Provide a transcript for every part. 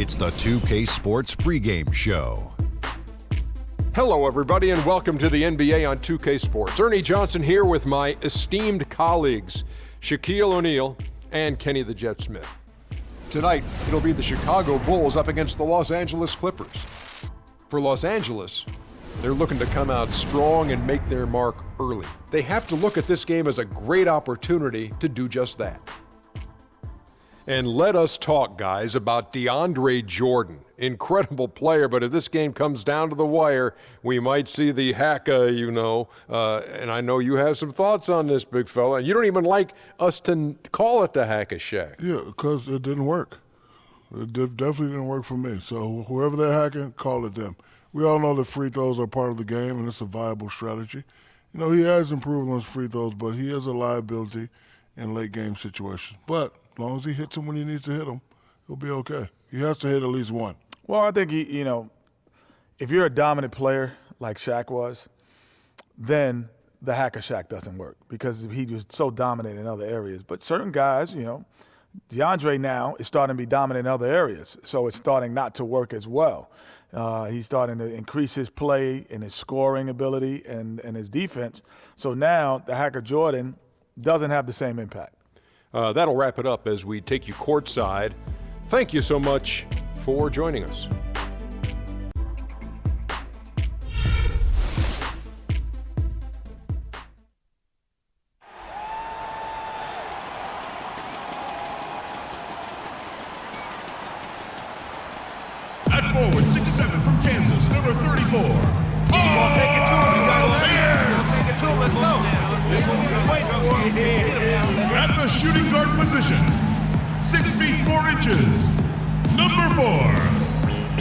It's the 2K Sports Pregame Show. Hello, everybody, and welcome to the NBA on 2K Sports. Ernie Johnson here with my esteemed colleagues, Shaquille O'Neal and Kenny the Jet Smith. Tonight, it'll be the Chicago Bulls up against the Los Angeles Clippers. For Los Angeles, they're looking to come out strong and make their mark early. They have to look at this game as a great opportunity to do just that. And let us talk, guys, about DeAndre Jordan. Incredible player, but if this game comes down to the wire, we might see the hacka, and I know you have some thoughts on this, big fella. And you don't even like us to call it the hacka shack. Yeah, because it didn't work. It definitely didn't work for me. So whoever they're hacking, call it them. We all know that free throws are part of the game, and it's a viable strategy. You know, he has improved on his free throws, but he is a liability in late-game situations. But as long as he hits them when he needs to hit them, he'll be okay. He has to hit at least one. Well, I think, if you're a dominant player like Shaq was, then the hacker Shaq doesn't work because he was so dominant in other areas. But certain guys, DeAndre now is starting to be dominant in other areas, so it's starting not to work as well. He's starting to increase his play and his scoring ability and his defense. So now the hacker Jordan doesn't have the same impact. That'll wrap it up as we take you courtside. Thank you so much for joining us. At forward, 6'7" from Kansas, number 34. Let's go. At the shooting guard position, 6 feet 4 inches, number 4,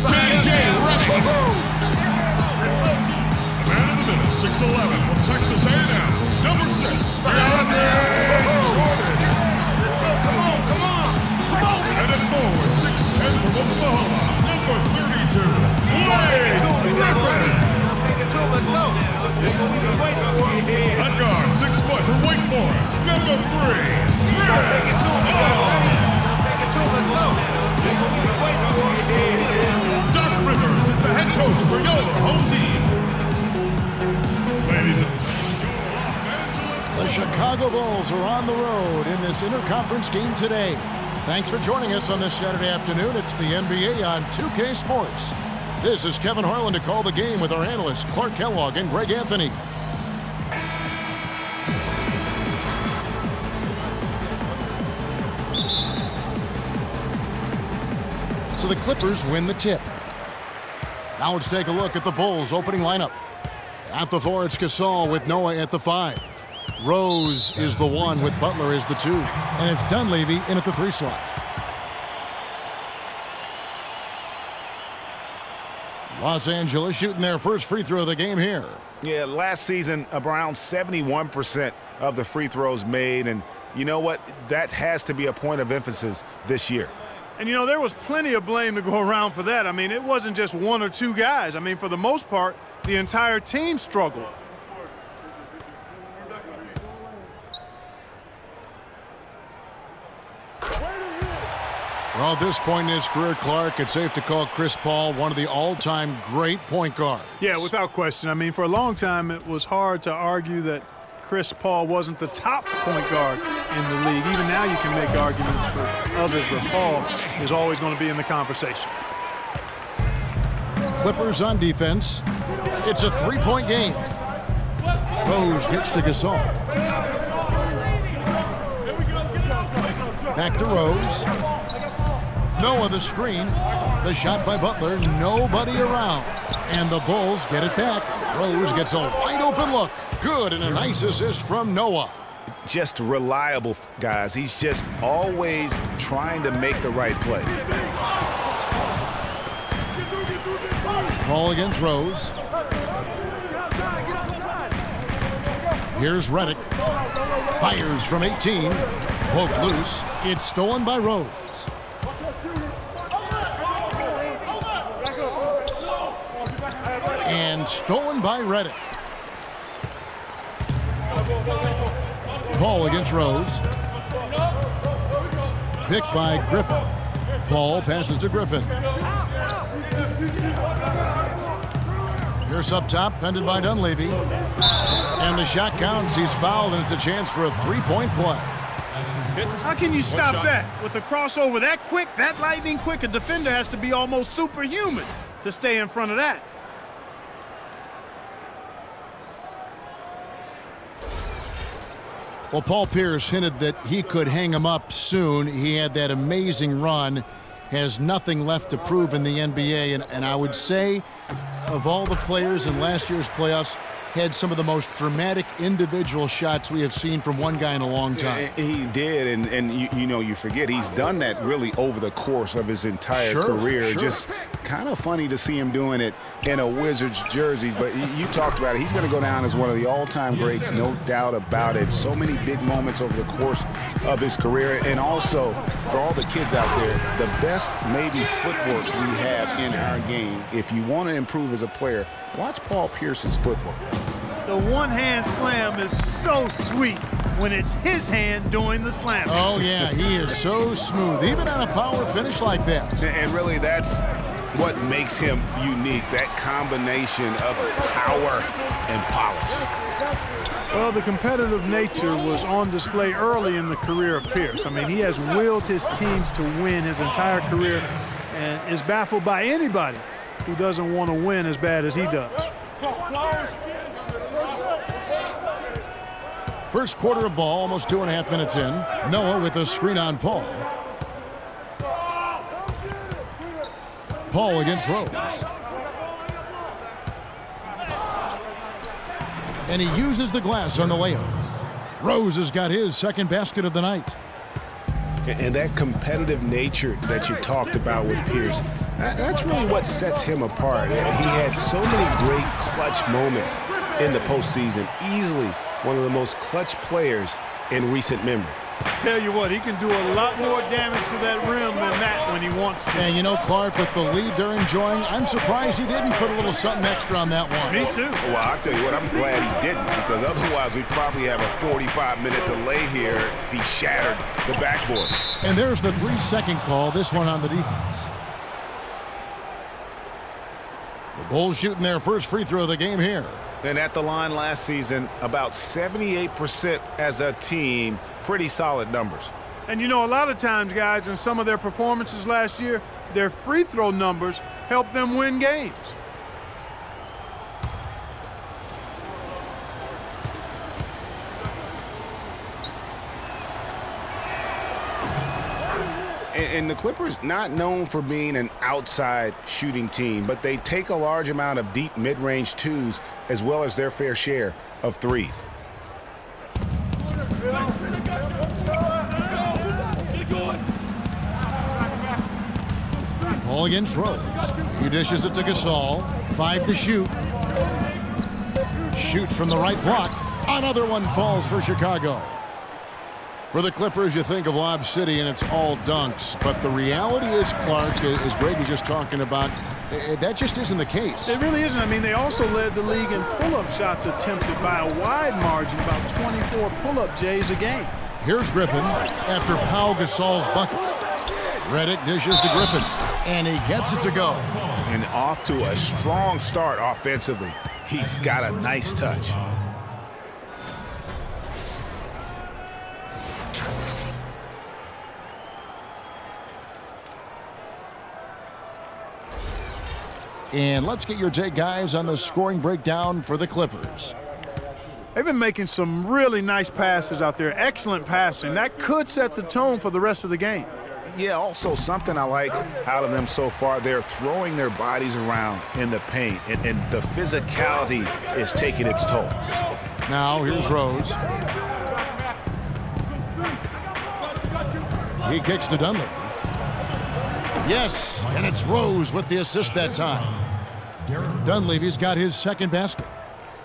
J.J. Redick. The man of the minute, 6'11" from Texas A&M, number 6, DeAndre Jordan. Come on. And at forward, 6'10" from Oklahoma, number 32, Blake Griffin. At guard, 6 foot from Wake Forest, number 3, Doc Rivers is the head coach for your home team. Ladies and gentlemen, Los Angeles. The Chicago Bulls are on the road in this interconference game today. Thanks for joining us on this Saturday afternoon. It's the NBA on 2K Sports. This is Kevin Harlan to call the game with our analysts Clark Kellogg and Greg Anthony. So the Clippers win the tip. Now let's take a look at the Bulls' opening lineup. At the 4, it's Gasol with Noah at the 5. Rose is the 1 with Butler as the 2. And it's Dunleavy in at the 3 slot. Los Angeles shooting their first free throw of the game here. Yeah, last season, around 71% of the free throws made. And you know what? That has to be a point of emphasis this year. And, there was plenty of blame to go around for that. I mean, it wasn't just 1 or 2 guys. I mean, for the most part, the entire team struggled. Well, at this point in his career, Clark, it's safe to call Chris Paul one of the all-time great point guards. Yeah, without question. I mean, for a long time, it was hard to argue that Chris Paul wasn't the top point guard in the league. Even now you can make arguments for others, but Paul is always going to be in the conversation. Clippers on defense. It's a 3-point game. Rose gets to Gasol. Back to Rose. Noah the screen. The shot by Butler. Nobody around. And the Bulls get it back. Rose gets a wide open look. Good, and a nice assist from Noah. Just reliable, guys. He's just always trying to make the right play. Ball against Rose. Here's Redick. Fires from 18. Poke loose. It's stolen by Rose. And stolen by Redick. Paul against Rose. Picked by Griffin. Paul passes to Griffin. Pierce up top, fended by Dunleavy. And the shot counts. He's fouled, and it's a chance for a three-point play. How can you stop that? With a crossover that quick, that lightning quick, a defender has to be almost superhuman to stay in front of that. Well, Paul Pierce hinted that he could hang him up soon. He had that amazing run, has nothing left to prove in the NBA, and I would say of all the players in last year's playoffs, had some of the most dramatic individual shots we have seen from one guy in a long time. He did, and you forget he's done that really over the course of his entire career. Sure. Just kind of funny to see him doing it in a Wizards jersey, but you talked about it. He's going to go down as one of the all-time greats, no doubt about it. So many big moments over the course of his career, and also for all the kids out there, the best maybe footwork we have in our game. If you want to improve as a player, watch Paul Pierce's footwork. The one-hand slam is so sweet when it's his hand doing the slam. Oh, yeah, he is so smooth, even on a power finish like that. And really, that's what makes him unique, that combination of power and polish. Well, the competitive nature was on display early in the career of Pierce. I mean, he has willed his teams to win his entire career and is baffled by anybody who doesn't want to win as bad as he does. First quarter of ball, almost 2.5 minutes in. Noah with a screen on Paul. Paul against Rose. And he uses the glass on the layup. Rose has got his second basket of the night. And that competitive nature that you talked about with Pierce, that's really what sets him apart. He had so many great clutch moments in the postseason. Easily one of the most clutch players in recent memory. Tell you what, he can do a lot more damage to that rim than that when he wants to. And you know, Clark, with the lead they're enjoying, I'm surprised he didn't put a little something extra on that one. Me too. Well, I'll tell you what, I'm glad he didn't, because otherwise we'd probably have a 45-minute delay here if he shattered the backboard. And there's the 3-second call, this one on the defense. The Bulls shooting their first free throw of the game here. And at the line last season, about 78% as a team. Pretty solid numbers. And you know, a lot of times, guys, in some of their performances last year, their free throw numbers helped them win games. And the Clippers, not known for being an outside shooting team, but they take a large amount of deep mid-range twos as well as their fair share of threes. Paul against Rose. He dishes it to Gasol. 5 to shoot. Shoots from the right block. Another one falls for Chicago. For the Clippers, you think of Lob City and it's all dunks. But the reality is, Clark, as Greg was just talking about, that just isn't the case. It really isn't. I mean, they also led the league in pull-up shots attempted by a wide margin, about 24 pull-up J's a game. Here's Griffin after Pau Gasol's bucket. Redick dishes to Griffin, and he gets it to go. And off to a strong start offensively. He's got a nice touch. And let's get your take, guys, on the scoring breakdown for the Clippers. They've been making some really nice passes out there, excellent passing. That could set the tone for the rest of the game. Yeah, also something I like out of them so far, they're throwing their bodies around in the paint, and the physicality is taking its toll. Now here's Rose. He kicks to Dunleavy. Yes, and it's Rose with the assist that time. Dunleavy's got his second basket.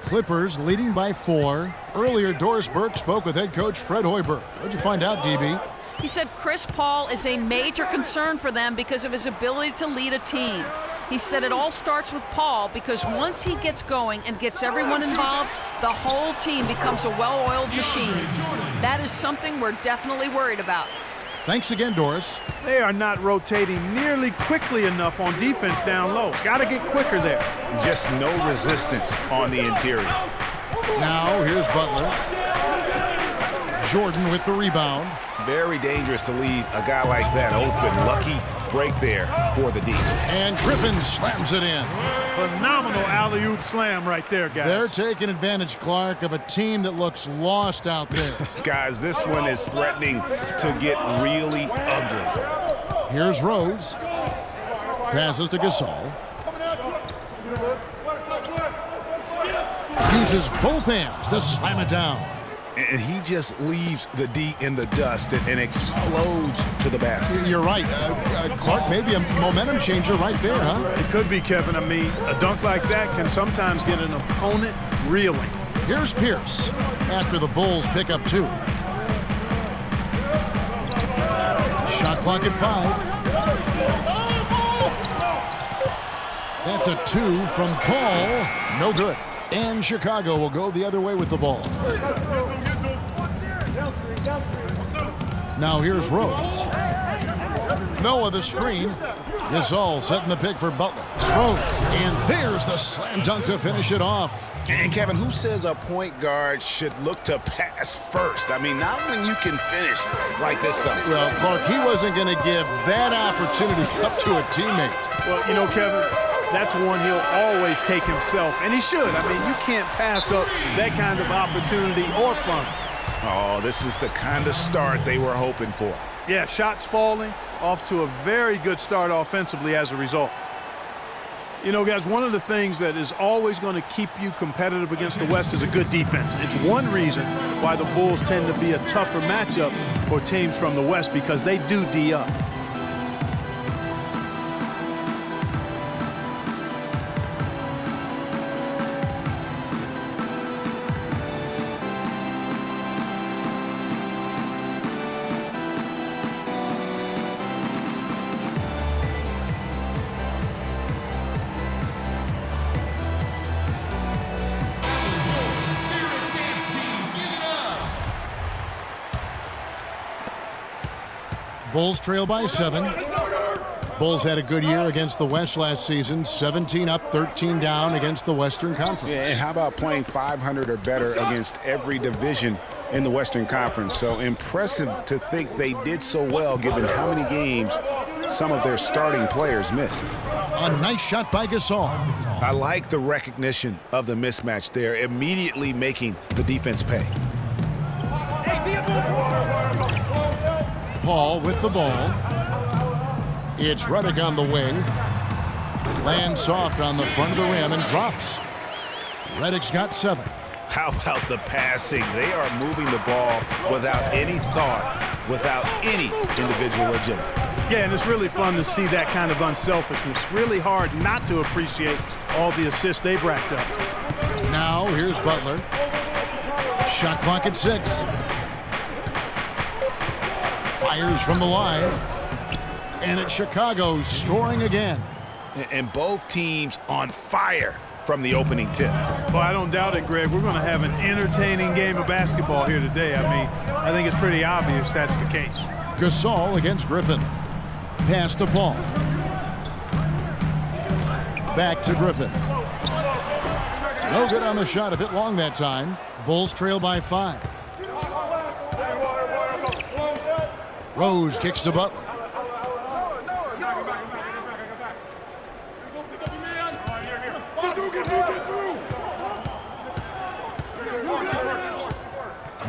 Clippers leading by 4. Earlier, Doris Burke spoke with head coach Fred Hoiberg. What'd you find out, DB? He said Chris Paul is a major concern for them because of his ability to lead a team. He said it all starts with Paul because once he gets going and gets everyone involved, the whole team becomes a well-oiled machine. That is something we're definitely worried about. Thanks again, Doris. They are not rotating nearly quickly enough on defense down low. Got to get quicker there. Just no resistance on the interior. Now here's Butler. Jordan with the rebound. Very dangerous to leave a guy like that open. Lucky break there for the D. And Griffin slams it in. Phenomenal alley-oop slam right there, guys. They're taking advantage, Clark, of a team that looks lost out there. Guys, this one is threatening to get really ugly. Here's Rose. Passes to Gasol. Uses both hands to slam it down. And he just leaves the D in the dust and explodes to the basket. You're right. Clark, maybe a momentum changer right there, huh? It could be, Kevin. I mean, a dunk like that can sometimes get an opponent reeling. Here's Pierce after the Bulls pick up 2. Shot clock at 5. That's a 2 from Paul. No good. And Chicago will go the other way with the ball. Now here's Rose. Noah the screen. Gasol setting the pick for Butler. Rose. And there's the slam dunk to finish it off. And Kevin, who says a point guard should look to pass first? I mean, not when you can finish like this fella. Well, Clark, he wasn't going to give that opportunity up to a teammate. Well, you know, Kevin, that's one he'll always take himself, and he should. I mean, you can't pass up that kind of opportunity or fun. Oh, this is the kind of start they were hoping for. Yeah, shots falling, off to a very good start offensively as a result. You know, guys, one of the things that is always going to keep you competitive against the West is a good defense. It's one reason why the Bulls tend to be a tougher matchup for teams from the West, because they do D up. Bulls trail by 7. Bulls had a good year against the West last season. 17 up, 13 down against the Western Conference. Yeah, and how about playing 500 or better against every division in the Western Conference? So impressive to think they did so well given how many games some of their starting players missed. A nice shot by Gasol. I like the recognition of the mismatch there, immediately making the defense pay. Paul with the ball. It's Redick on the wing. Lands soft on the front of the rim and drops. Redick's got 7. How about the passing? They are moving the ball without any thought, without any individual agenda. Yeah, and it's really fun to see that kind of unselfishness. Really hard not to appreciate all the assists they've racked up. Now here's Butler. Shot clock at 6. Fires from the line. And it's Chicago scoring again. And both teams on fire from the opening tip. Well, I don't doubt it, Greg. We're going to have an entertaining game of basketball here today. I mean, I think it's pretty obvious that's the case. Gasol against Griffin. Pass to Paul. Back to Griffin. No good on the shot, a bit long that time. Bulls trail by 5. Rose kicks to Butler.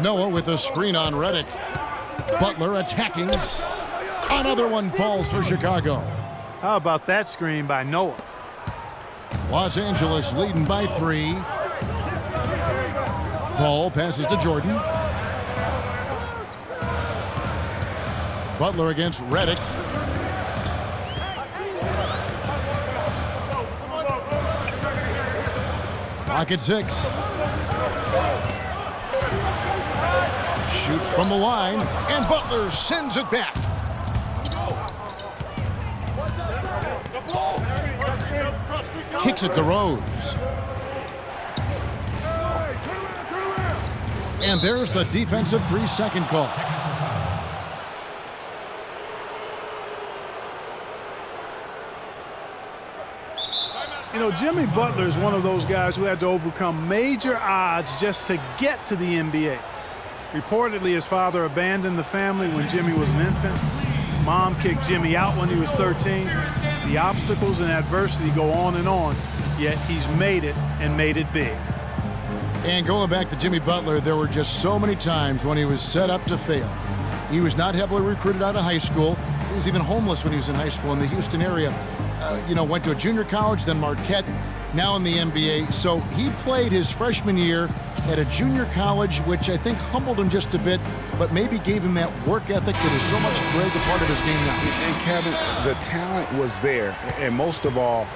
Noah with a screen on Redick. Butler attacking. Another one falls for Chicago. How about that screen by Noah? Los Angeles leading by 3. Paul passes to Jordan. Butler against Redick. Clock at 6. Shoots from the line, and Butler sends it back. Kicks it to Rose. And there's the defensive 3-second call. You know, Jimmy Butler is one of those guys who had to overcome major odds just to get to the NBA. Reportedly, his father abandoned the family when Jimmy was an infant. Mom kicked Jimmy out when he was 13. The obstacles and adversity go on, yet he's made it and made it big. And going back to Jimmy Butler, there were just so many times when he was set up to fail. He was not heavily recruited out of high school. He was even homeless when he was in high school in the Houston area. Went to a junior college, then Marquette, now in the NBA. So he played his freshman year at a junior college, which I think humbled him just a bit, but maybe gave him that work ethic that is so much Greg, a part of his game now. And Kevin, the talent was there, and most of all,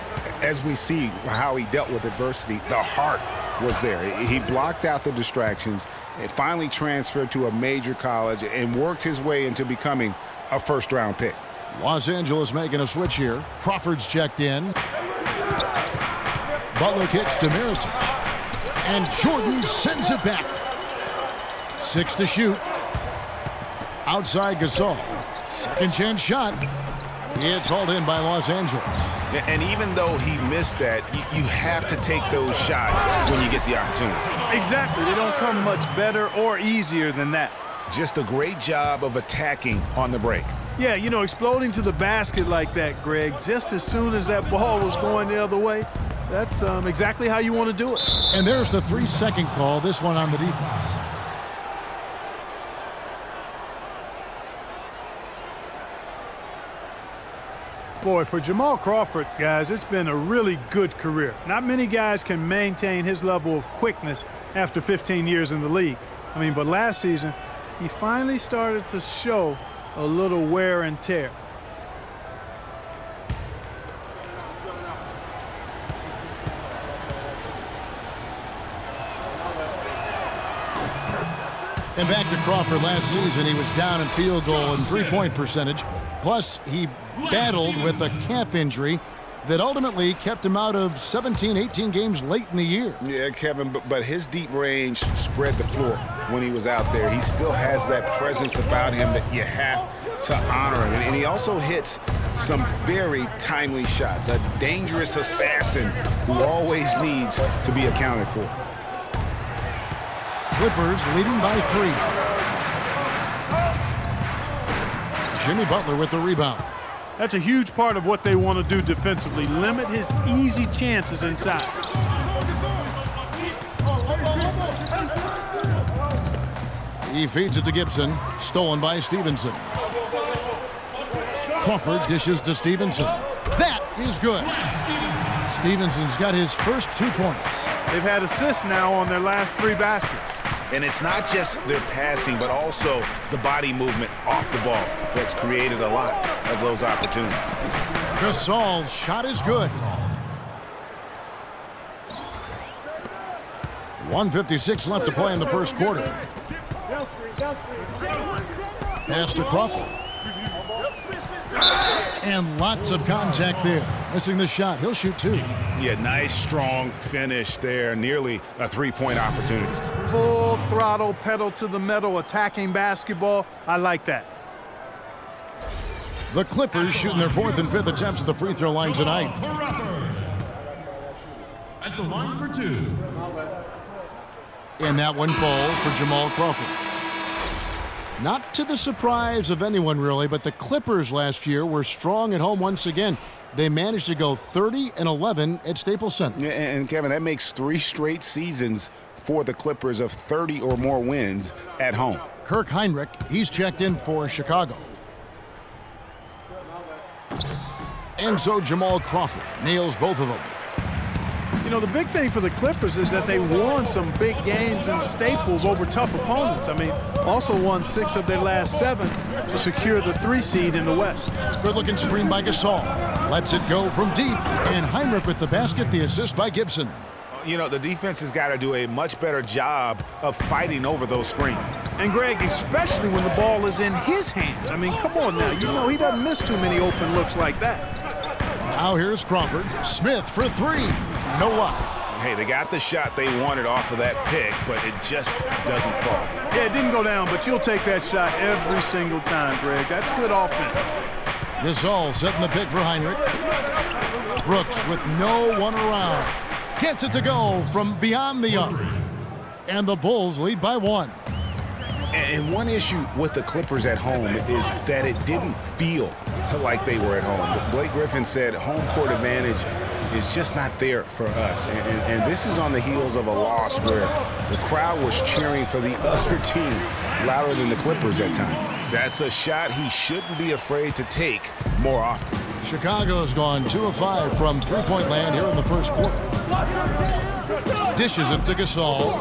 as we see how he dealt with adversity, the heart was there. He blocked out the distractions, and finally transferred to a major college and worked his way into becoming a first-round pick. Los Angeles making a switch here. Crawford's checked in. Butler kicks to Mirotic. And Jordan sends it back. 6 to shoot. Outside Gasol. Second chance shot. It's hauled in by Los Angeles. And even though he missed that, you have to take those shots when you get the opportunity. Exactly. They don't come much better or easier than that. Just a great job of attacking on the break. Yeah, you know, exploding to the basket like that, Greg, just as soon as that ball was going the other way, that's exactly how you want to do it. And there's the 3-second call, this one on the defense. Boy, for Jamal Crawford, guys, it's been a really good career. Not many guys can maintain his level of quickness after 15 years in the league. But last season, he finally started to show a little wear and tear. And back to Crawford last season, he was down in field goal and three-point percentage. Plus, he battled with a calf injury that ultimately kept him out of 17, 18 games late in the year. Yeah, Kevin, but his deep range spread the floor when he was out there. He still has that presence about him that you have to honor him. And he also hits some very timely shots. A dangerous assassin who always needs to be accounted for. Clippers leading by 3. Jimmy Butler with the rebound. That's a huge part of what they want to do defensively. Limit his easy chances inside. He feeds it to Gibson. Stolen by Stevenson. Crawford dishes to Stevenson. That is good. Stevenson's got his first 2 points. They've had assists now on their last 3 baskets. And it's not just their passing, but also the body movement off the ball that's created a lot of those opportunities. Gasol's shot is good. 1:56 left to play in the first quarter. Pass to Crawford. And lots of contact there. Missing the shot. He'll shoot 2. Yeah, nice, strong finish there. Nearly a 3-point opportunity. Full throttle, pedal to the metal, attacking basketball. I like that. The Clippers shooting their 4th and 5th attempts at the free throw line tonight. At the line for 2. And that one falls for Jamal Crawford. Not to the surprise of anyone, really, but the Clippers last year were strong at home once again. They managed to go 30-11 at Staples Center. Yeah, and Kevin, that makes 3 straight seasons for the Clippers of 30 or more wins at home. Kirk Heinrich, he's checked in for Chicago. And so Jamal Crawford nails both of them. You know, the big thing for the Clippers is that they won some big games in Staples over tough opponents. Also won 6 of their last 7 to secure the 3 seed in the West. Good-looking screen by Gasol. Lets it go from deep. And Heinrich with the basket, the assist by Gibson. You know, the defense has got to do a much better job of fighting over those screens. And Greg, especially when the ball is in his hands. Come on now. You know he doesn't miss too many open looks like that. Now here's Crawford. Smith for 3. No luck. Hey, they got the shot they wanted off of that pick, but it just doesn't fall. Yeah, it didn't go down, but you'll take that shot every single time, Greg. That's good offense. Gasol setting the pick for Heinrich. Brooks with no one around. Gets it to go from beyond the arc. And the Bulls lead by 1. And one issue with the Clippers at home is that it didn't feel like they were at home. Blake Griffin said home court advantage is just not there for us. And this is on the heels of a loss where the crowd was cheering for the other team louder than the Clippers at times. That's a shot he shouldn't be afraid to take more often. Chicago's gone 2 of 5 from three-point land here in the first quarter. Dishes it to Gasol.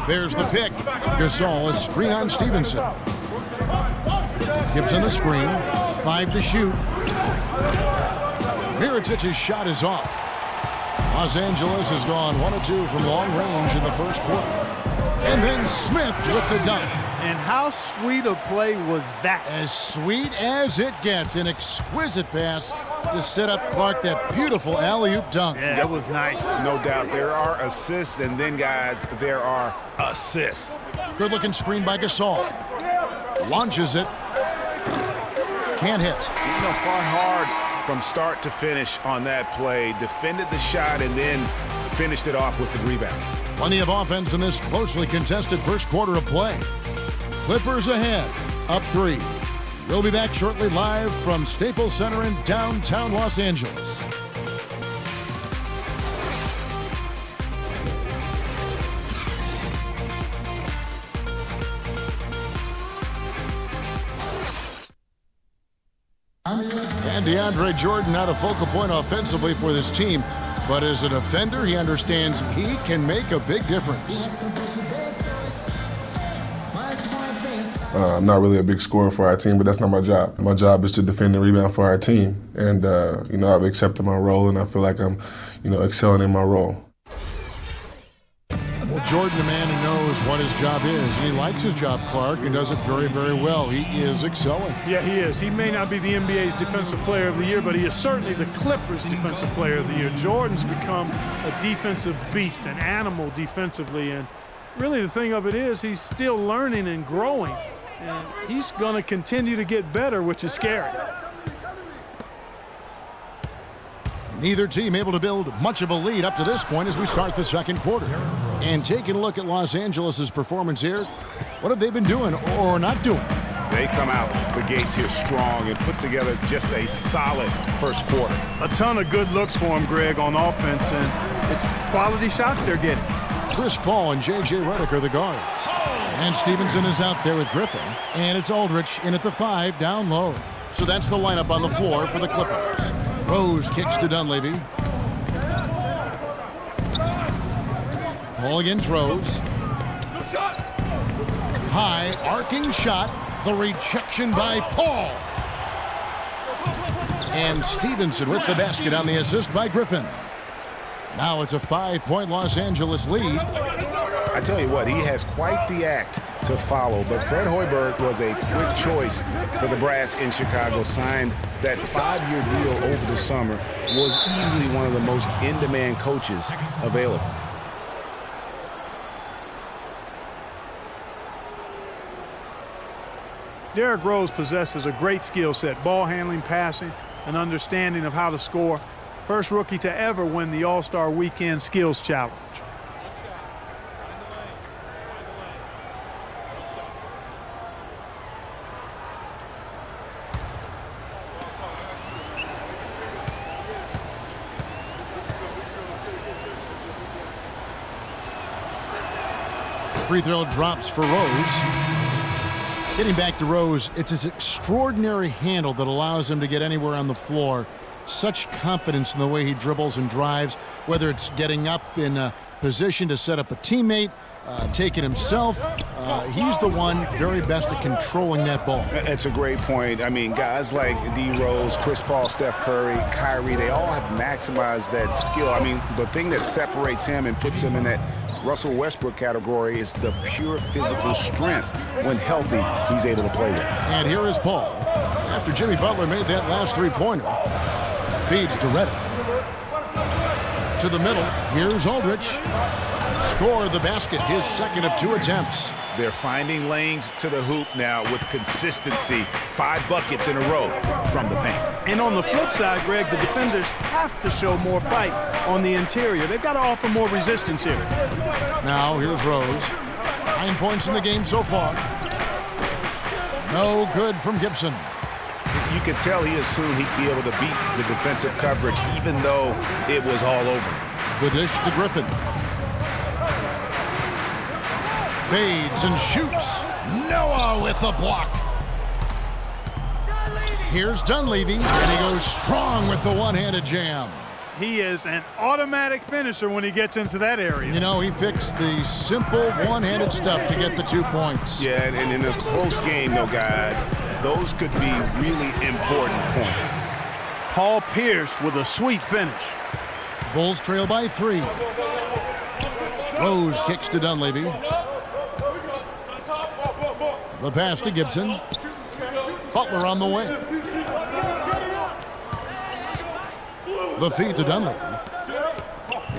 There's the pick. Gasol, a screen on Stevenson. Gives him the screen. 5 to shoot. Mirotic's shot is off. Los Angeles has gone 1 of 2 from long range in the first quarter. And then Smith with the dunk. And how sweet a play was that? As sweet as it gets. An exquisite pass to set up Clark that beautiful alley-oop dunk. Yeah, that was nice. No doubt. There are assists, and then, guys, there are assists. Good-looking screen by Gasol. Launches it. Can't hit. You know, fought hard from start to finish on that play. Defended the shot and then finished it off with the rebound. Plenty of offense in this closely contested first quarter of play. Clippers ahead, up 3. We'll be back shortly live from Staples Center in downtown Los Angeles. And DeAndre Jordan not a focal point offensively for this team, but as a defender, he understands he can make a big difference. I'm not really a big scorer for our team, but that's not my job. My job is to defend and rebound for our team. And, I've accepted my role, and I feel like I'm, excelling in my role. Well, Jordan, a man who knows what his job is. He likes his job, Clark, and does it very, very well. He is excelling. Yeah, he is. He may not be the NBA's Defensive Player of the Year, but he is certainly the Clippers' Defensive Player of the Year. Jordan's become a defensive beast, an animal defensively, and really the thing of it is he's still learning and growing, and he's going to continue to get better, which is scary. Neither team able to build much of a lead up to this point as we start the second quarter. And taking a look at Los Angeles' performance here, what have they been doing or not doing? They come out the gates here strong and put together just a solid first quarter. A ton of good looks for him, Greg, on offense, and it's quality shots they're getting. Chris Paul and J.J. Redick are the guards. And Stevenson is out there with Griffin. And it's Aldridge in at the 5, down low. So that's the lineup on the floor for the Clippers. Rose kicks to Dunleavy. Paul against Rose. High, arcing shot. The rejection by Paul. And Stevenson with the basket on the assist by Griffin. Now it's a 5-point Los Angeles lead. I tell you what, he has quite the act to follow, but Fred Hoiberg was a quick choice for the brass in Chicago. Signed that 5-year deal over the summer, was easily one of the most in-demand coaches available. Derrick Rose possesses a great skill set, ball handling, passing, and understanding of how to score. First rookie to ever win the All-Star Weekend Skills Challenge. Free throw drops for Rose. Getting back to Rose, it's his extraordinary handle that allows him to get anywhere on the floor. Such confidence in the way he dribbles and drives, whether it's getting up in a position to set up a teammate, taking himself. He's the one very best at controlling that ball. That's a great point. I mean, guys like D. Rose, Chris Paul, Steph Curry, Kyrie, they all have maximized that skill. I mean, the thing that separates him and puts him in that Russell Westbrook category is the pure physical strength. When healthy, he's able to play with. And here is Paul. After Jimmy Butler made that last three-pointer, feeds to Redick. To the middle, here's Aldridge. Score the basket, his second of 2 attempts. They're finding lanes to the hoop now with consistency. 5 buckets in a row from the paint. And on the flip side, Greg, the defenders have to show more fight on the interior. They've got to offer more resistance here. Now here's Rose. 9 points in the game so far. No good from Gibson. You could tell he assumed he'd be able to beat the defensive coverage even though it was all over. The dish to Griffin. Fades and shoots. Noah with the block. Here's Dunleavy, and he goes strong with the one-handed jam. He is an automatic finisher when he gets into that area. You know, he picks the simple one-handed stuff to get the 2 points. Yeah, and in a close game, though, guys, those could be really important points. Paul Pierce with a sweet finish. Bulls trail by 3. Rose kicks to Dunleavy. The pass to Gibson. Butler on the wing. The feed to Dunleavy.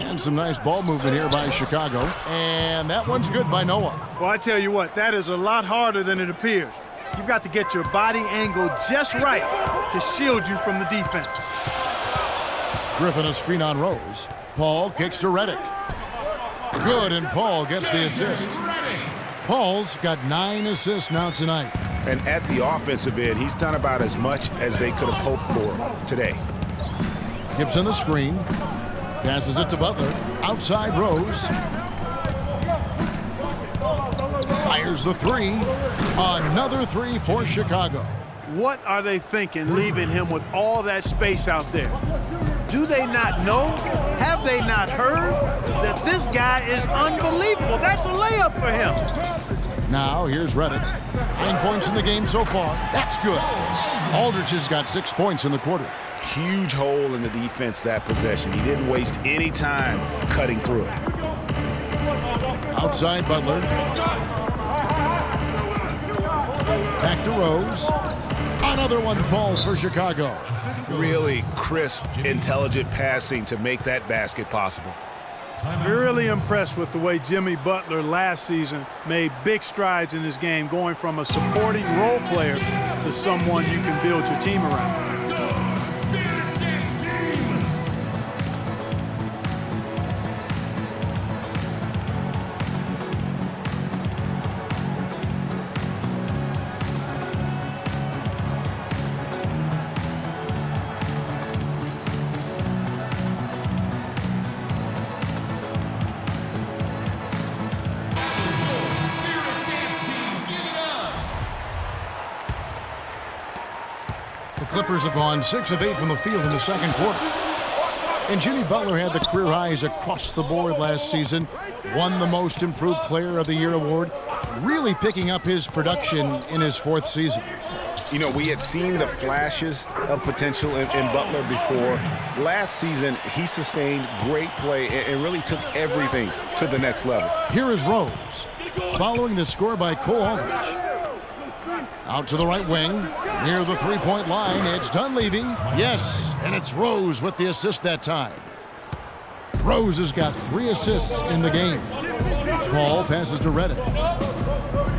And some nice ball movement here by Chicago. And that one's good by Noah. Well, I tell you what, that is a lot harder than it appears. You've got to get your body angle just right to shield you from the defense. Griffin a screen on Rose. Paul kicks to Reddick. Good, and Paul gets the assist. Paul's got 9 assists now tonight. And at the offensive end, he's done about as much as they could have hoped for today. Gibson the screen. Passes it to Butler. Outside Rose. Fires the 3. Another 3 for Chicago. What are they thinking leaving him with all that space out there? Do they not know? Have they not heard that this guy is unbelievable? That's a layup for him. Now here's Reddick. 9 points in the game so far. That's good. Aldridge has got 6 points in the quarter. Huge hole in the defense that possession. He didn't waste any time cutting through it. Outside Butler. Back to Rose. Another one falls for Chicago. Really crisp, intelligent passing to make that basket possible. I'm really impressed with the way Jimmy Butler last season made big strides in his game, going from a supporting role player to someone you can build your team around. Clippers have gone 6 of 8 from the field in the second quarter. And Jimmy Butler had the career highs across the board last season, won the Most Improved Player of the Year award, really picking up his production in his 4th season. You know, we had seen the flashes of potential in Butler before. Last season, he sustained great play and really took everything to the next level. Here is Rose, following the score by Cole Aldridge. Out to the right wing, near the three-point line, it's Dunleavy. Yes, and it's Rose with the assist that time. Rose has got 3 assists in the game. Paul passes to Reddick.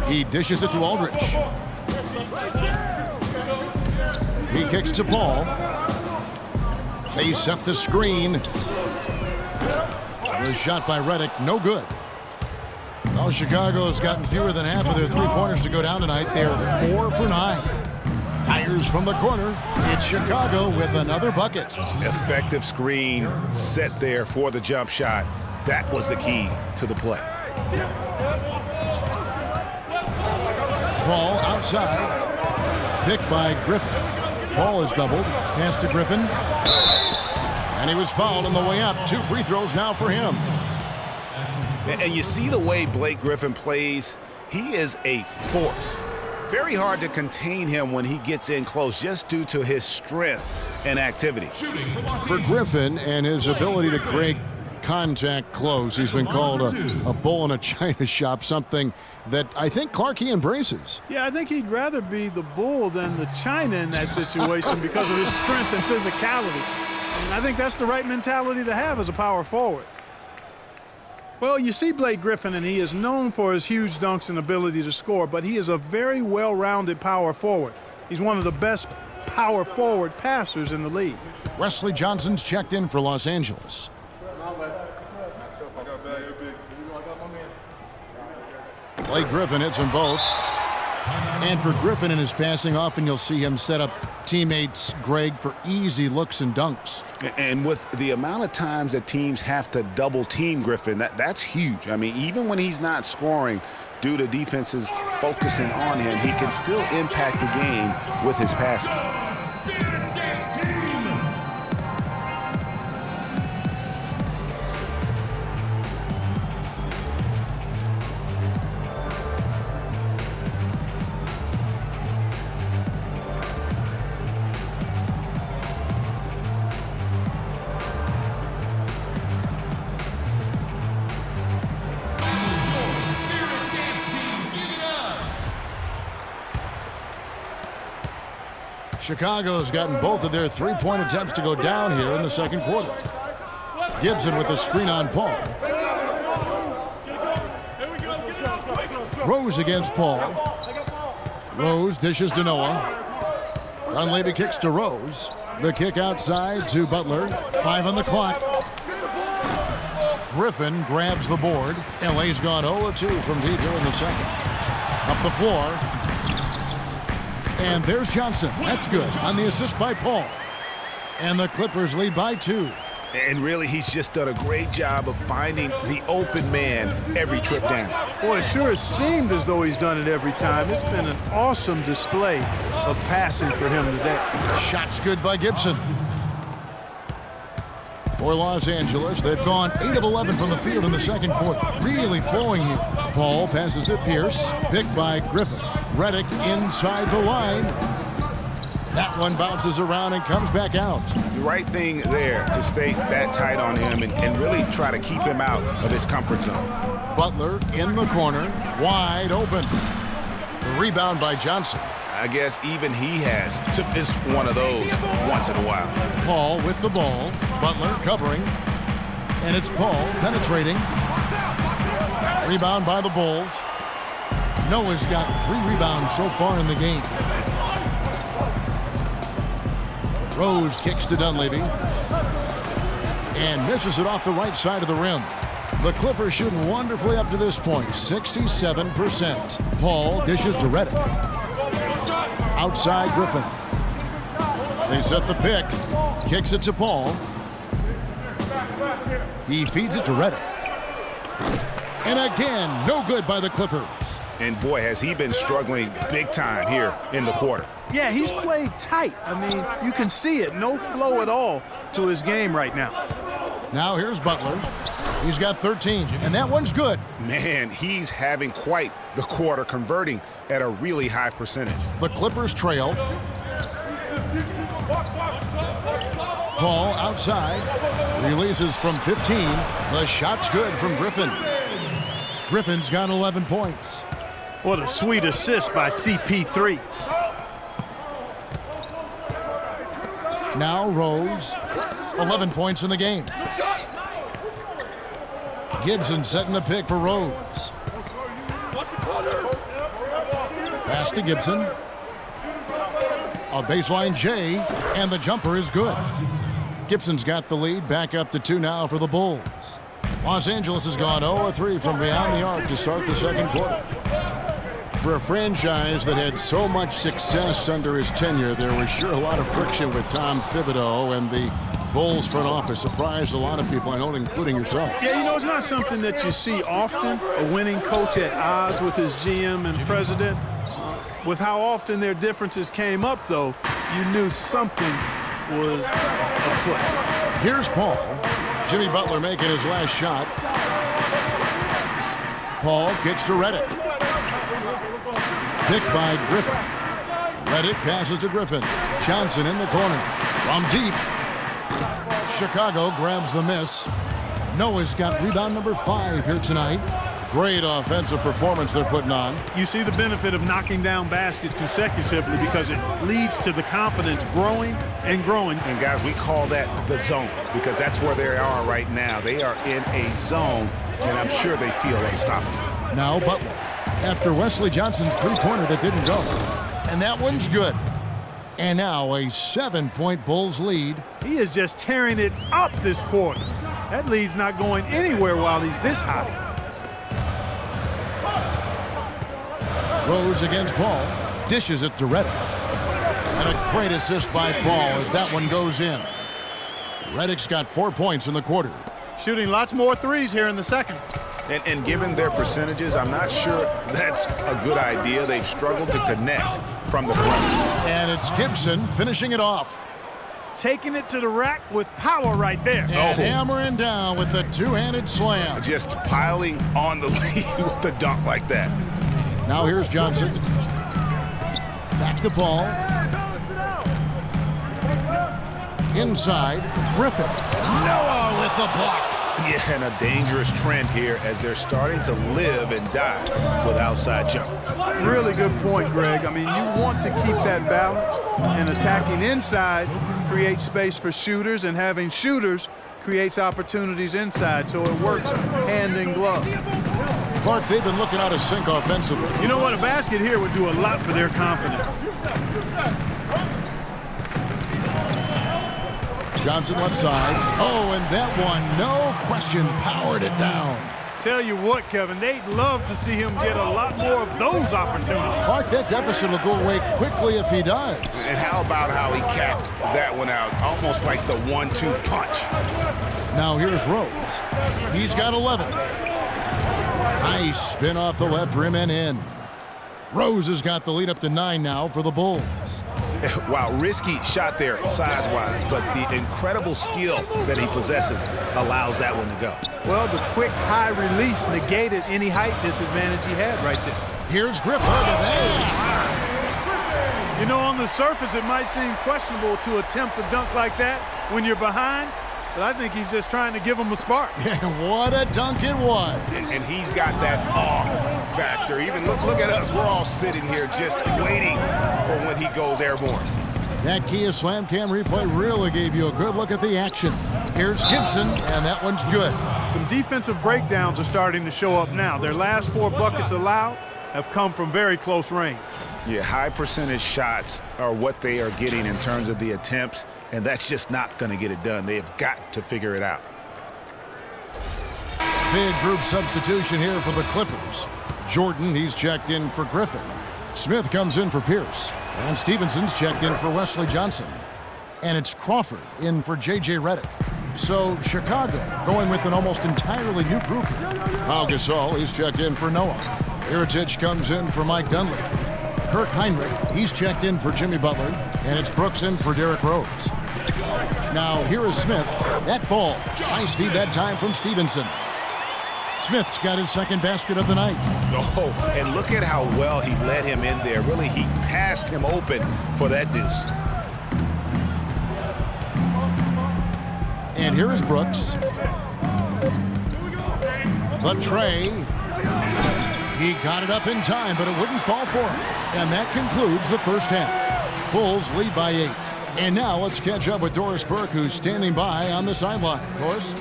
He dishes it to Aldridge. He kicks to Paul. They set the screen. The shot by Reddick, no good. Well, Chicago's gotten fewer than half of their 3-pointers to go down tonight. They're 4 for 9. Fires from the corner. It's Chicago with another bucket. Effective screen set there for the jump shot. That was the key to the play. Paul outside. Picked by Griffin. Paul is doubled. Pass to Griffin. And he was fouled on the way up. 2 free throws now for him. And you see the way Blake Griffin plays. He is a force. Very hard to contain him when he gets in close just due to his strength and activity. For Griffin and his ability to create contact close, he's been called a bull in a china shop, something that I think Clarkey embraces. Yeah, I think he'd rather be the bull than the china in that situation because of his strength and physicality. And I think that's the right mentality to have as a power forward. Well, you see Blake Griffin, and he is known for his huge dunks and ability to score, but he is a very well-rounded power forward. He's one of the best power forward passers in the league. Wesley Johnson's checked in for Los Angeles. Blake Griffin hits them both. And for Griffin in his passing, often you'll see him set up teammates, Greg, for easy looks and dunks. And with the amount of times that teams have to double team Griffin, that's huge. I mean, even when he's not scoring due to defenses focusing on him, he can still impact the game with his passing. Chicago's gotten both of their three-point attempts to go down here in the second quarter. Gibson with the screen on Paul. Rose against Paul. Rose dishes to Noah. Dunleavy kicks to Rose. The kick outside to Butler. 5 on the clock. Griffin grabs the board. LA's gone 0-2 from deep here in the second. Up the floor. And there's Johnson. That's good on the assist by Paul. And the Clippers lead by 2. And really, he's just done a great job of finding the open man every trip down. Boy, it sure has seemed as though he's done it every time. It's been an awesome display of passing for him today. Shots good by Gibson. For Los Angeles, they've gone 8 of 11 from the field in the second quarter. Really flowing here. Paul passes to Pierce. Picked by Griffin. Redick inside the line. That one bounces around and comes back out. The right thing there to stay that tight on him and really try to keep him out of his comfort zone. Butler in the corner, wide open. The rebound by Johnson. I guess even he has to miss one of those once in a while. Paul with the ball. Butler covering. And it's Paul penetrating. Rebound by the Bulls. Noah's got 3 rebounds so far in the game. Rose kicks to Dunleavy. And misses it off the right side of the rim. The Clippers shooting wonderfully up to this point, 67%. Paul dishes to Redick. Outside Griffin. They set the pick. Kicks it to Paul. He feeds it to Redick. And again, no good by the Clippers. And boy, has he been struggling big time here in the quarter. Yeah, he's played tight. I mean, you can see it. No flow at all to his game right now. Now here's Butler. He's got 13, and that one's good. Man, he's having quite the quarter, converting at a really high percentage. The Clippers trail. Paul outside. Releases from 15. The shot's good from Griffin. Griffin's got 11 points. What a sweet assist by CP3. Now Rose, 11 points in the game. Gibson setting the pick for Rose. Pass to Gibson. A baseline J, and the jumper is good. Gibson's got the lead, back up to 2 now for the Bulls. Los Angeles has gone 0-3 from beyond the arc to start the second quarter. For a franchise that had so much success under his tenure, there was sure a lot of friction with Tom Thibodeau, and the Bulls front office surprised a lot of people, I know, including yourself. Yeah, you know, it's not something that you see often, a winning coach at odds with his GM and president. With how often their differences came up, though, you knew something was afoot. Here's Paul. Jimmy Butler making his last shot. Paul kicks to Redick. Picked by Griffin. Redick passes to Griffin. Johnson in the corner. From deep. Chicago grabs the miss. Noah's got rebound number 5 here tonight. Great offensive performance they're putting on. You see the benefit of knocking down baskets consecutively because it leads to the confidence growing and growing. And guys, we call that the zone because that's where they are right now. They are in a zone, and I'm sure they feel unstoppable. Now Butler, after Wesley Johnson's three-pointer that didn't go. And that one's good. And now a 7-point Bulls lead. He is just tearing it up this quarter. That lead's not going anywhere while he's this high. Rose against Paul, dishes it to Redick. And a great assist by Paul as that one goes in. Redick's got 4 points in the quarter. Shooting lots more threes here in the second. And given their percentages, I'm not sure that's a good idea. They've struggled to connect from the front. And it's Gibson finishing it off. Taking it to the rack with power right there. And hammering down with the two-handed slam. Just piling on the lead with the dunk like that. Now here's Johnson. Back to Paul. Inside, Griffin. Noah with the block. Yeah, and a dangerous trend here as they're starting to live and die with outside jumpers. Really good point, Greg. I mean, you want to keep that balance, and attacking inside creates space for shooters, and having shooters creates opportunities inside, so it works hand in glove. Clark, they've been looking out of sync offensively. You know what? A basket here would do a lot for their confidence. Johnson left side. Oh, and that one, no question, powered it down. Tell you what, Kevin, they'd love to see him get a lot more of those opportunities. Clark, that deficit will go away quickly if he does. And how about how he capped that one out, almost like the 1-2 punch. Now here's Rose. He's got 11. Nice spin off the left rim and in. Rose has got the lead up to 9 now for the Bulls. Wow, risky shot there size-wise, but the incredible skill that he possesses allows that one to go. Well, the quick high release negated any height disadvantage he had right there. Here's Griffin. You know, on the surface, it might seem questionable to attempt a dunk like that when you're behind, but I think he's just trying to give him a spark. Yeah, what a dunk it was. And he's got that awe factor. Even look at us. We're all sitting here just waiting for when he goes airborne. That Kia Slam Cam replay really gave you a good look at the action. Here's Gibson, and that one's good. Some defensive breakdowns are starting to show up now. Their last 4 buckets allowed have come from very close range. Yeah, high percentage shots are what they are getting in terms of the attempts, and that's just not going to get it done. They have got to figure it out. Big group substitution here for the Clippers. Jordan, he's checked in for Griffin. Smith comes in for Pierce. And Stevenson's checked in for Wesley Johnson. And it's Crawford in for J.J. Redick. So Chicago going with an almost entirely new group here. Pau Gasol, he's checked in for Noah. Mirotic comes in for Mike Dunley. Kirk Heinrich, he's checked in for Jimmy Butler. And it's Brooks in for Derrick Rose. Now here is Smith. That ball, high speed that time from Stevenson. Smith's got his second basket of the night. Oh, and look at how well he led him in there. Really, he passed him open for that deuce. And here is Brooks. The tray. He got it up in time, but it wouldn't fall for him. And that concludes the first half. Bulls lead by 8. And now let's catch up with Doris Burke, who's standing by on the sideline. Doris?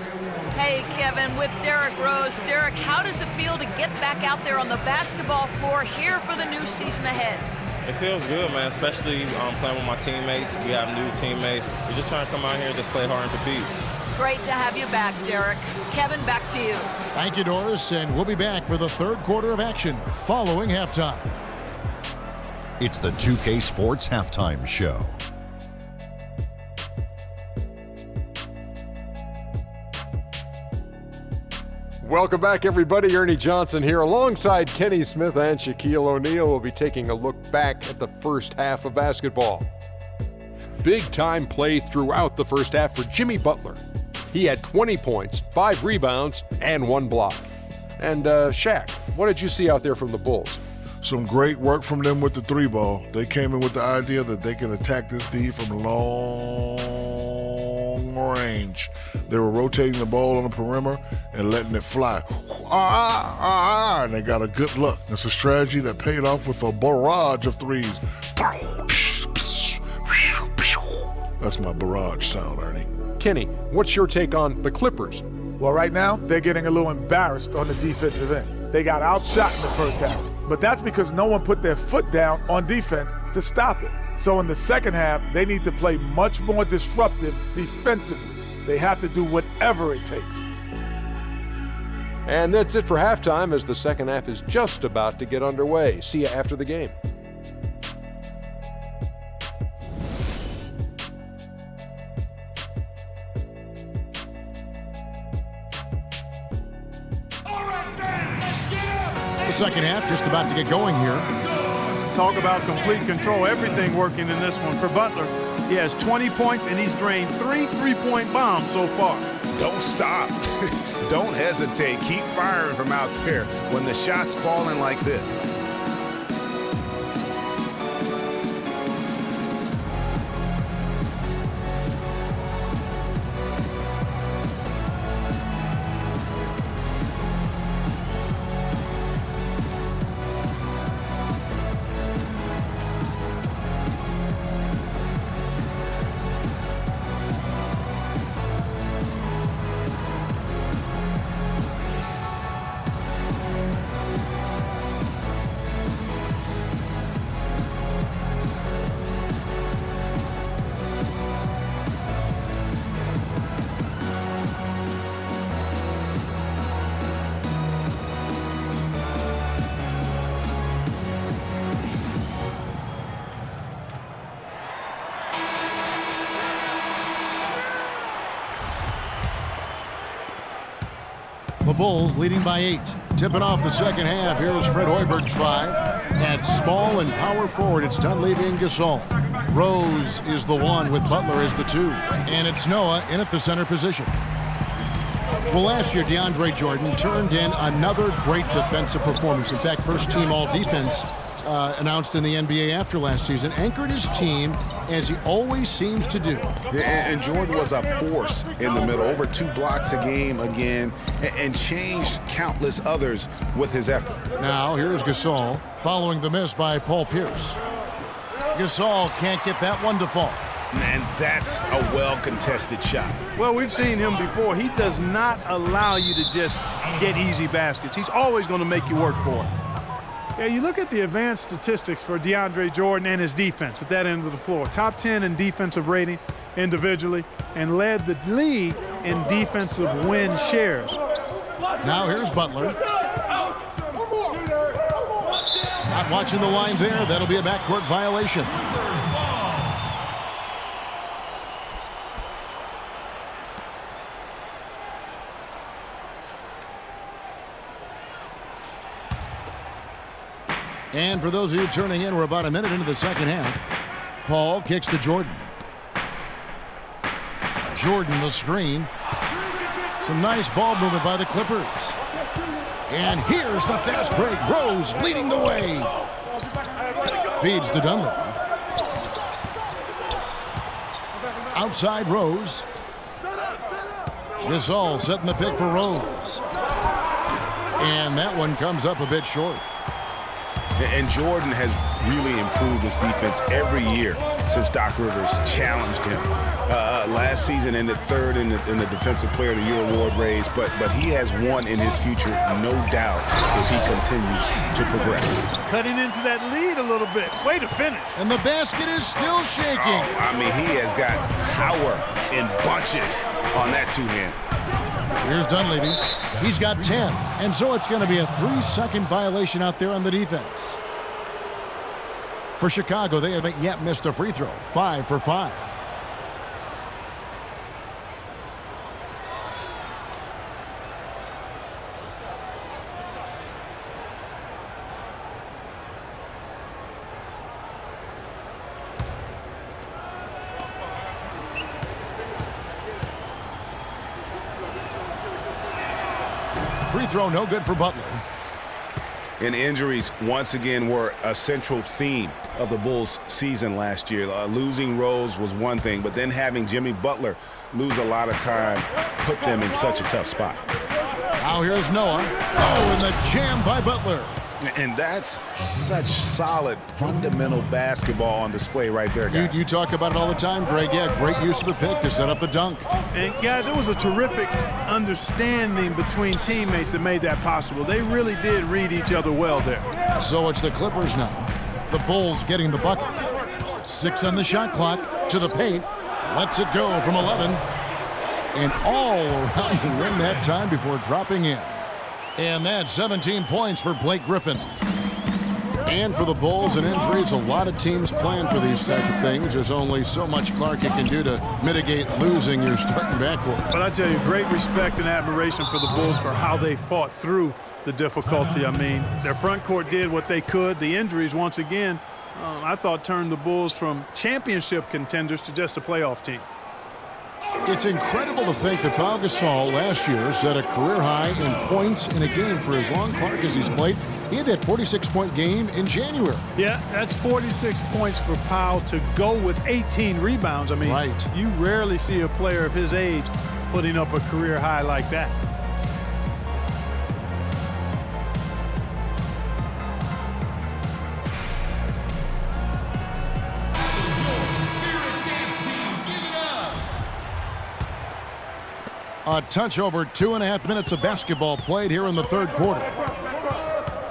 Hey, Kevin, with Derrick Rose. Derrick, how does it feel to get back out there on the basketball floor here for the new season ahead? It feels good, man, especially playing with my teammates. We have new teammates. We're just trying to come out here and just play hard and compete. Great to have you back, Derrick. Kevin, back to you. Thank you, Doris, and we'll be back for the third quarter of action following halftime. It's the 2K Sports Halftime Show. Welcome back, everybody. Ernie Johnson here alongside Kenny Smith and Shaquille O'Neal. We'll be taking a look back at the first half of basketball. Big-time play throughout the first half for Jimmy Butler. He had 20 points, 5 rebounds, and 1 block. And Shaq, what did you see out there from the Bulls? Some great work from them with the 3-ball. They came in with the idea that they can attack this D from long range. They were rotating the ball on the perimeter and letting it fly. and they got a good look. It's a strategy that paid off with a barrage of threes. That's my barrage sound, Ernie. Kenny, what's your take on the Clippers? Well, right now, they're getting a little embarrassed on the defensive end. They got outshot in the first half, but that's because no one put their foot down on defense to stop it. So in the second half, they need to play much more disruptive defensively. They have to do whatever it takes. And that's it for halftime, as the second half is just about to get underway. See you after the game. The second half just about to get going here. Talk about complete control. Everything working in this one for Butler. He has 20 points, and he's drained 3 3-point bombs so far. Don't stop. Don't hesitate. Keep firing from out there when the shot's falling like this. The Bulls leading by 8. Tipping off the second half. Here's Fred Hoiberg's 5. At small and power forward, it's Dunleavy and Gasol. Rose is the 1 with Butler as the 2. And it's Noah in at the center position. Well, last year, DeAndre Jordan turned in another great defensive performance. In fact, first team all-defense announced in the NBA after last season. Anchored his team as he always seems to do. And Jordan was a force in the middle, over 2 blocks a game again, and changed countless others with his effort. Now here's Gasol following the miss by Paul Pierce. Gasol can't get that one to fall. And that's a well-contested shot. Well, we've seen him before. He does not allow you to just get easy baskets. He's always going to make you work for it. Yeah, you look at the advanced statistics for DeAndre Jordan and his defense at that end of the floor. Top 10 in defensive rating individually and led the league in defensive win shares. Now here's Butler. Not watching the line there. That'll be a backcourt violation. And for those of you turning in, we're about a minute into the second half. Paul kicks to Jordan. Jordan the screen. Some nice ball movement by the Clippers. And here's the fast break. Rose leading the way. Feeds to Dunlap. Outside Rose. Gasol setting the pick for Rose. And that one comes up a bit short. And Jordan has really improved his defense every year since Doc Rivers challenged him. Last season ended 3rd in the Defensive Player of the Year award race, but he has one in his future, no doubt, if he continues to progress. Cutting into that lead a little bit. Way to finish. And the basket is still shaking. Oh, I mean, he has got power in bunches on that two-hand. Here's Dunleavy. He's got 10. And so it's going to be a 3-second violation out there on the defense. For Chicago, they haven't yet missed a free throw. 5 for 5. Free throw no good for Butler. And injuries once again were a central theme of the Bulls' season last year. Losing Rose was one thing, but then having Jimmy Butler lose a lot of time put them in such a tough spot. Now here's Noah. Oh, and the jam by Butler. And that's such solid, fundamental basketball on display right there, guys. You talk about it all the time, Greg. Yeah, great use of the pick to set up the dunk. And, guys, it was a terrific understanding between teammates that made that possible. They really did read each other well there. So it's the Clippers now. The Bulls getting the bucket. 6 on the shot clock. To the paint. Lets it go from 11. And all around the rim that time before dropping in. And that's 17 points for Blake Griffin. And for the Bulls and injuries, a lot of teams plan for these type of things. There's only so much Clark can do to mitigate losing your starting backcourt. But I tell you, great respect and admiration for the Bulls for how they fought through the difficulty. I mean, their front court did what they could. The injuries, once again, I thought turned the Bulls from championship contenders to just a playoff team. It's incredible to think that Pau Gasol last year set a career high in points in a game for as long Clark as he's played. He had that 46-point game in January. Yeah, that's 46 points for Pau to go with 18 rebounds. I mean, you rarely see a player of his age putting up a career high like that. A touch over 2.5 minutes of basketball played here in the third quarter.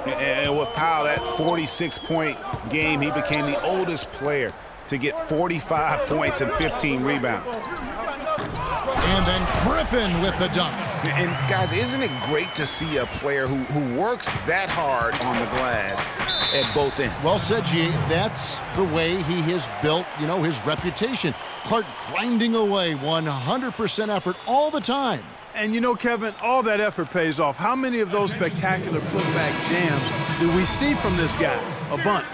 And with Powell, that 46-point game, he became the oldest player to get 45 points and 15 rebounds. And then Griffin with the dunk. And guys, isn't it great to see a player who works that hard on the glass at both ends? Well said, G. That's the way he has built, his reputation. Clark grinding away, 100% effort all the time. And Kevin, all that effort pays off. How many of those spectacular putback jams do we see from this guy? A bunch.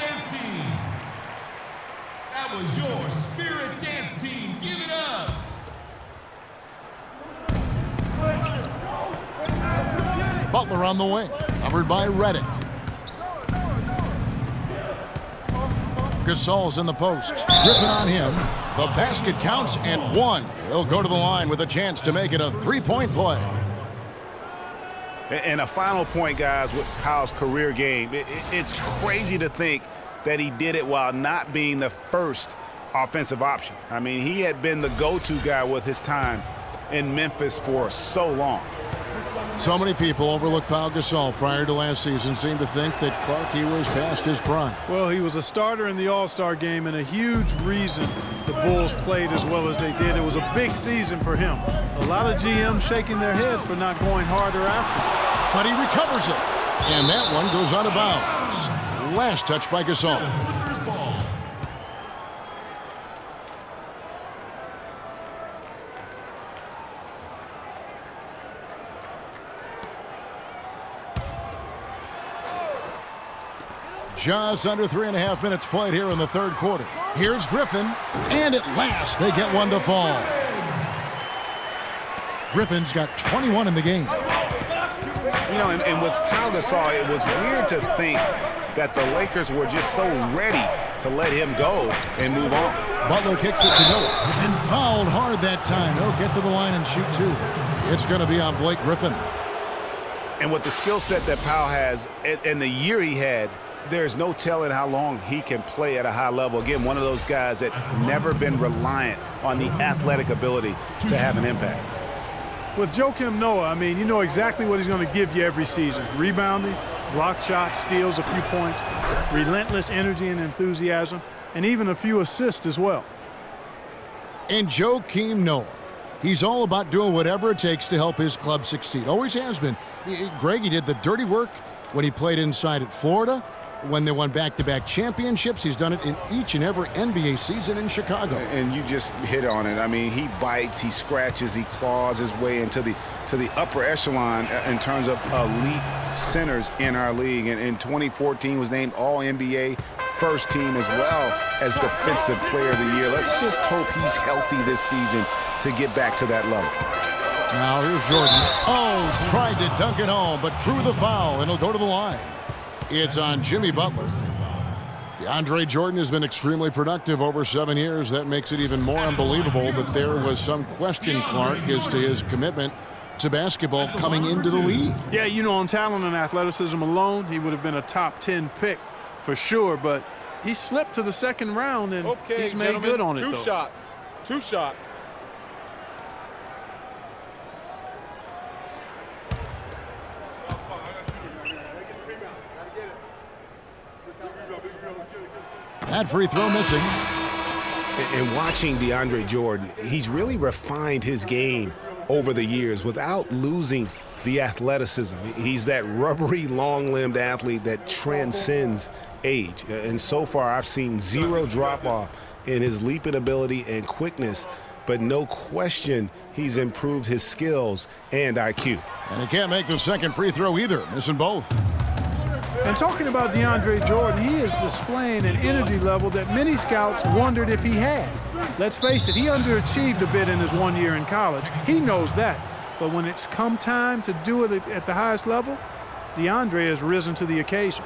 That was your Spirit Dance Team. Give it up. Butler on the wing, covered by Reddick. Gasol's in the post. Griffin on him. The basket counts and one. He'll go to the line with a chance to make it a three-point play. And a final point, guys, with Powell's career game. It's crazy to think that he did it while not being the first offensive option. I mean, he had been the go-to guy with his time in Memphis for so long. So many people overlook Pau Gasol prior to last season, seem to think that Clark, he was past his prime. Well, he was a starter in the All-Star game and a huge reason the Bulls played as well as they did. It was a big season for him. A lot of GMs shaking their head for not going harder after. But he recovers it. And that one goes out of bounds. Last touch by Gasol. Just under 3.5 minutes played here in the third quarter. Here's Griffin, and at last they get one to fall. Griffin's got 21 in the game. And with Pau Gasol, it was weird to think that the Lakers were just so ready to let him go and move on. Butler kicks it to Noah, and fouled hard that time. He'll get to the line and shoot two. It's going to be on Blake Griffin. And with the skill set that Pau has and the year he had, there's no telling how long he can play at a high level. Again, one of those guys that never been reliant on the athletic ability to have an impact. With Joakim Noah, I mean, you know exactly what he's going to give you every season. Rebounding, block shots, steals, a few points, relentless energy and enthusiasm, and even a few assists as well. And Joakim Noah, he's all about doing whatever it takes to help his club succeed. Always has been. Greg, he did the dirty work when he played inside at Florida. When they won back-to-back championships, he's done it in each and every NBA season in Chicago. And you just hit on it. I mean, he bites, he scratches, he claws his way into the upper echelon in terms of elite centers in our league. And in 2014 was named All-NBA first team as well as Defensive Player of the Year. Let's just hope he's healthy this season to get back to that level. Now here's Jordan. Oh, tried to dunk it home, but drew the foul, and he'll go to the line. It's on Jimmy Butler. DeAndre Jordan has been extremely productive over 7 years. That makes it even more unbelievable that there was some question, Clark, as to his commitment to basketball coming into the league. Yeah, you know, on talent and athleticism alone, he would have been a top 10 pick for sure, but he slipped to the second round, and he's made good on it, though. Two shots. That free throw missing. And watching DeAndre Jordan, he's really refined his game over the years without losing the athleticism. He's that rubbery, long-limbed athlete that transcends age. And so far, I've seen zero drop-off in his leaping ability and quickness, but no question he's improved his skills and IQ. And he can't make the second free throw either, missing both. And talking about DeAndre Jordan, he is displaying an energy level that many scouts wondered if he had. Let's face it, he underachieved a bit in his 1 year in college. He knows that. But when it's come time to do it at the highest level, DeAndre has risen to the occasion.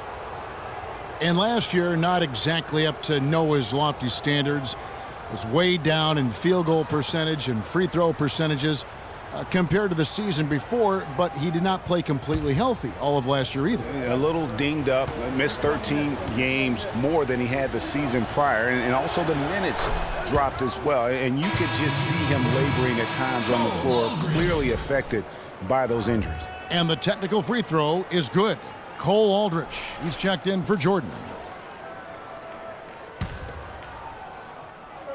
And last year, not exactly up to Noah's lofty standards. Was way down in field goal percentage and free throw percentages compared to the season before, but he did not play completely healthy all of last year either. A little dinged up, missed 13 games more than he had the season prior, and also the minutes dropped as well. And you could just see him laboring at times on the floor, clearly affected by those injuries. And the technical free throw is good. Cole Aldrich, he's checked in for Jordan.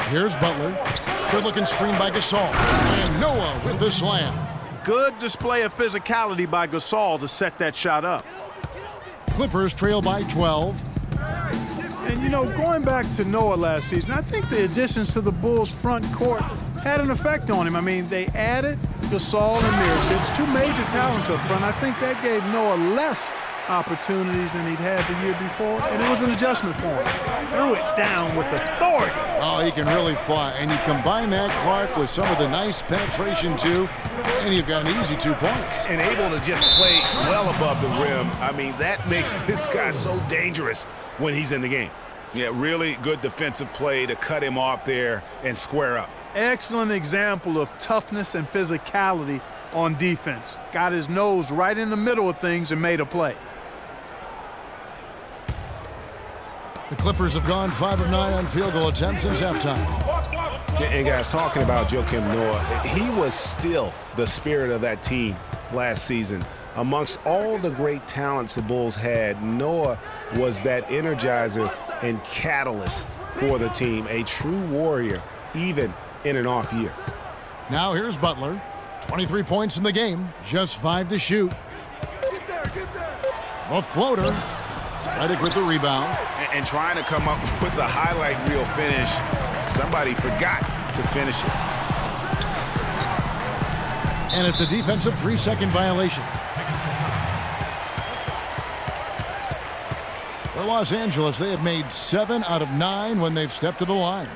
Here's Butler. Good-looking screen by Gasol. And Noah with the slam. Good display of physicality by Gasol to set that shot up. Clippers trail by 12. And, you know, going back to Noah last season, I think the additions to the Bulls' front court had an effect on him. I mean, they added Gasol and Mirotic, two major talents up front. I think that gave Noah less opportunities than he'd had the year before, and it was an adjustment for him. Threw it down with authority. Oh, he can really fly. And you combine that, Clark, with some of the nice penetration, too, and you've got an easy 2 points. And able to just play well above the rim. I mean, that makes this guy so dangerous when he's in the game. Yeah, really good defensive play to cut him off there and square up. Excellent example of toughness and physicality on defense. Got his nose right in the middle of things and made a play. The Clippers have gone 5 of 9 on field goal attempts since halftime. And guys, talking about Joakim Noah, he was still the spirit of that team last season. Amongst all the great talents the Bulls had, Noah was that energizer and catalyst for the team, a true warrior, even in an off year. Now here's Butler. 23 points in the game, just 5 to shoot. A floater. Redick with the rebound. And trying to come up with the highlight reel finish. Somebody forgot to finish it. And it's a defensive 3-second violation. For Los Angeles, they have made 7 out of 9 when they've stepped to the line.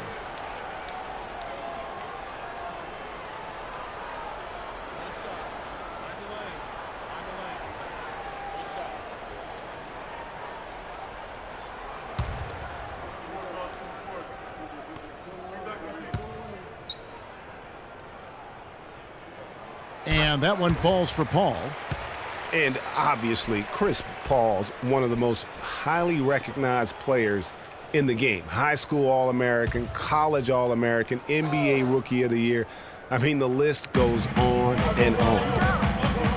And that one falls for Paul. And obviously, Chris Paul's one of the most highly recognized players in the game. High school All-American, college All-American, NBA Rookie of the Year. I mean, the list goes on and on.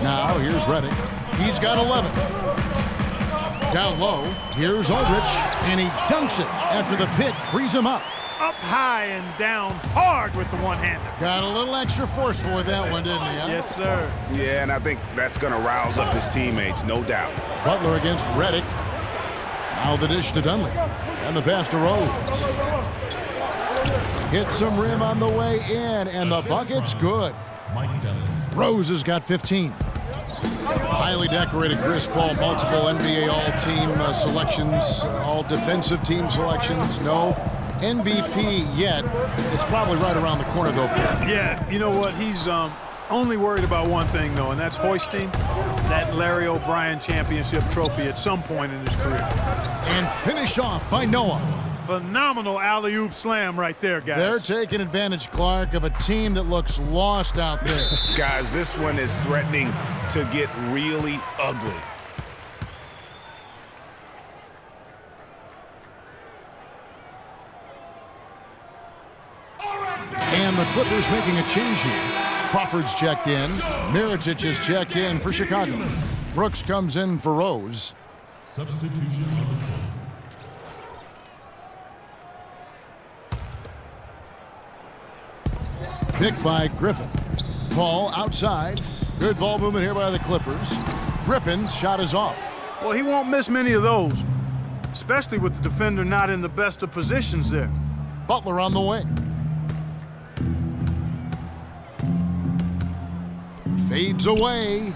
Now, here's Redick. He's got 11. Down low, here's Aldrich, and he dunks it after the pick frees him up. Up high and down hard with the one-hander. Got a little extra forceful with that one, didn't he? Huh? Yes, sir. Yeah, and I think that's going to rouse up his teammates, no doubt. Butler against Redick. Now the dish to Dunley. And the pass to Rose. Hits some rim on the way in, and the bucket's good. Rose has got 15. Highly decorated Chris Paul, multiple NBA All-Team selections, all defensive team selections. No MVP yet. It's probably right around the corner, though, for him. Yeah, you know what? He's only worried about one thing, though, and that's hoisting that Larry O'Brien championship trophy at some point in his career. And finished off by Noah. Phenomenal alley-oop slam right there, guys. They're taking advantage, Clark, of a team that looks lost out there. Guys, this one is threatening to get really ugly. And the Clippers making a change here. Crawford's checked in. Mirotic is checked in for Chicago. Brooks comes in for Rose. Substitution. Picked by Griffin. Paul outside. Good ball movement here by the Clippers. Griffin's shot is off. Well, he won't miss many of those, especially with the defender not in the best of positions there. Butler on the wing. Fades away.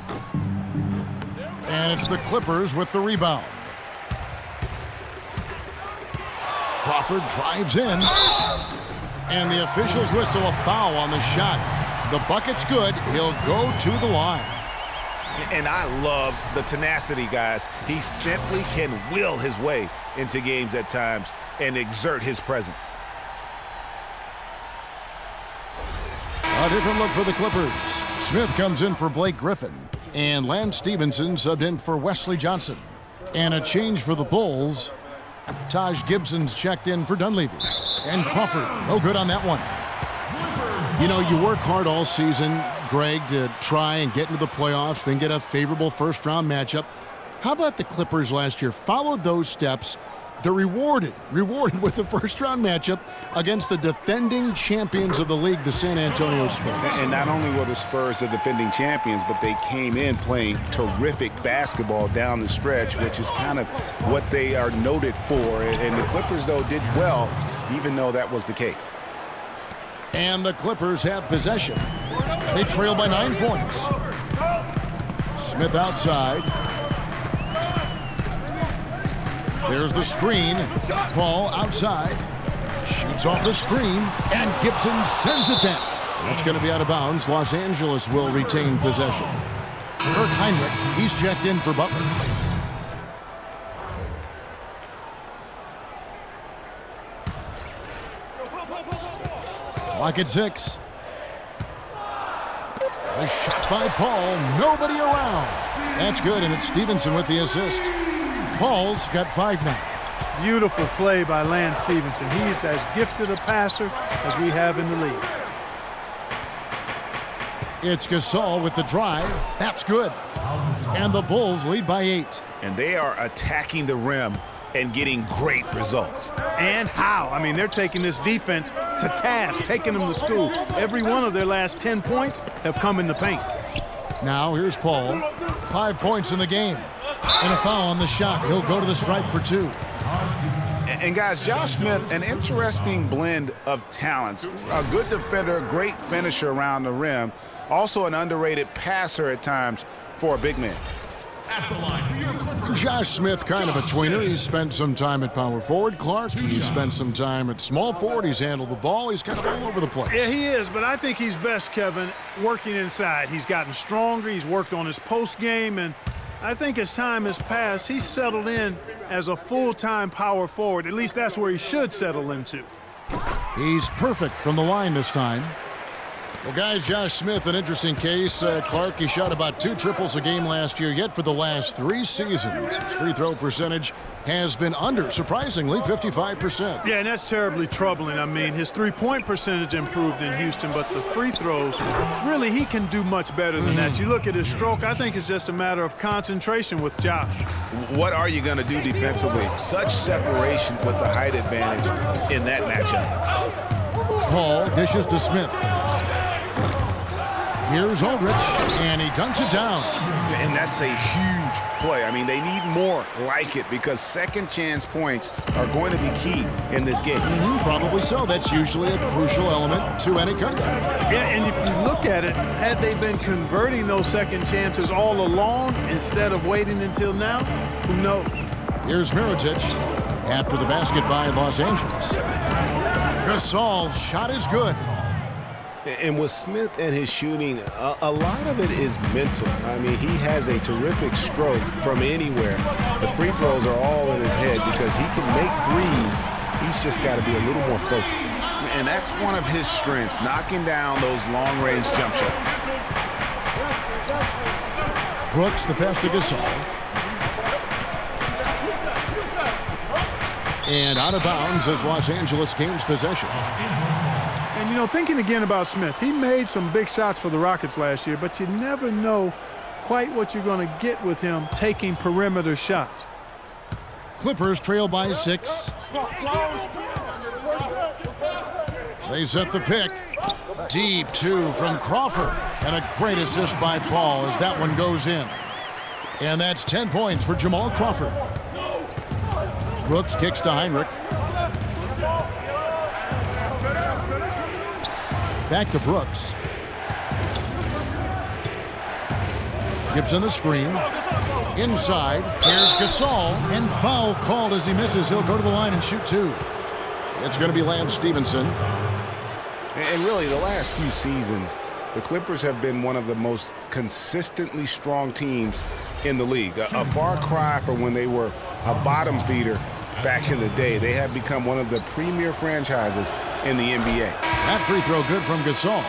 And it's the Clippers with the rebound. Crawford drives in. And the officials whistle a foul on the shot. The bucket's good. He'll go to the line. And I love the tenacity, guys. He simply can will his way into games at times and exert his presence. A different look for the Clippers. Smith comes in for Blake Griffin. And Lance Stevenson subbed in for Wesley Johnson. And a change for the Bulls. Taj Gibson's checked in for Dunleavy. And Crawford, no good on that one. You know, you work hard all season, Greg, to try and get into the playoffs, then get a favorable first-round matchup. How about the Clippers last year? Followed those steps. They're rewarded with the first-round matchup against the defending champions of the league, the San Antonio Spurs. And not only were the Spurs the defending champions, but they came in playing terrific basketball down the stretch, which is kind of what they are noted for. And the Clippers, though, did well, even though that was the case. And the Clippers have possession. They trail by 9 points. Smith outside. There's the screen. Paul outside. Shoots off the screen. And Gibson sends it down. That's going to be out of bounds. Los Angeles will retain possession. Kirk Heinrich, he's checked in for Butler. Clock at 6. A shot by Paul. Nobody around. That's good, and it's Stevenson with the assist. Paul's got 5 now. Beautiful play by Lance Stevenson. He's as gifted a passer as we have in the league. It's Gasol with the drive. That's good. And the Bulls lead by 8. And they are attacking the rim and getting great results. And how? I mean, they're taking this defense to task, taking them to school. Every one of their last 10 points have come in the paint. Now here's Paul. 5 points in the game. And a foul on the shot. He'll go to the stripe for 2. And guys, Josh Smith, an interesting blend of talents. A good defender, great finisher around the rim. Also an underrated passer at times for a big man. At the line for your Clippers. Josh Smith, kind of a tweener. He's spent some time at power forward. Clark, he's spent some time at small forward. He's handled the ball. He's kind of all over the place. Yeah, he is, but I think he's best, Kevin, working inside. He's gotten stronger. He's worked on his post game, and I think as time has passed, he's settled in as a full-time power forward. At least that's where he should settle into. He's perfect from the line this time. Well, guys, Josh Smith, an interesting case. Clark, he shot about 2 triples a game last year, yet for the last 3 seasons, his free throw percentage has been under, surprisingly, 55%. Yeah, and that's terribly troubling. I mean, his three-point percentage improved in Houston, but the free throws, really, he can do much better than that. You look at his stroke, I think it's just a matter of concentration with Josh. What are you going to do defensively? Such separation with the height advantage in that matchup. Paul dishes to Smith. Here's Aldridge, and he dunks it down. And that's a huge play. I mean, they need more like it because second chance points are going to be key in this game. Probably so. That's usually a crucial element to any comeback. Yeah, and if you look at it, had they been converting those second chances all along instead of waiting until now, who knows? Here's Mirotic after the basket by Los Angeles. Gasol's shot is good. And with Smith and his shooting, a lot of it is mental. I mean, he has a terrific stroke from anywhere. The free throws are all in his head because he can make threes He's just got to be a little more focused. And that's one of his strengths, knocking down those long-range jump shots. Brooks, the pass to Gasol. And out of bounds as Los Angeles gains possession. And, you know, thinking again about Smith, he made some big shots for the Rockets last year, but you never know quite what you're going to get with him taking perimeter shots. Clippers trail by 6. They set the pick. Deep 2 from Crawford. And a great assist by Paul as that one goes in. And that's 10 points for Jamal Crawford. Brooks kicks to Heinrich. Back to Brooks. Gibson the screen. Inside. Here's Gasol. And foul called as he misses. He'll go to the line and shoot 2. It's going to be Lance Stevenson. And really, the last few seasons, the Clippers have been one of the most consistently strong teams in the league. A far cry from when they were a bottom feeder back in the day. They have become one of the premier franchises in the NBA. That free throw good from Gasol.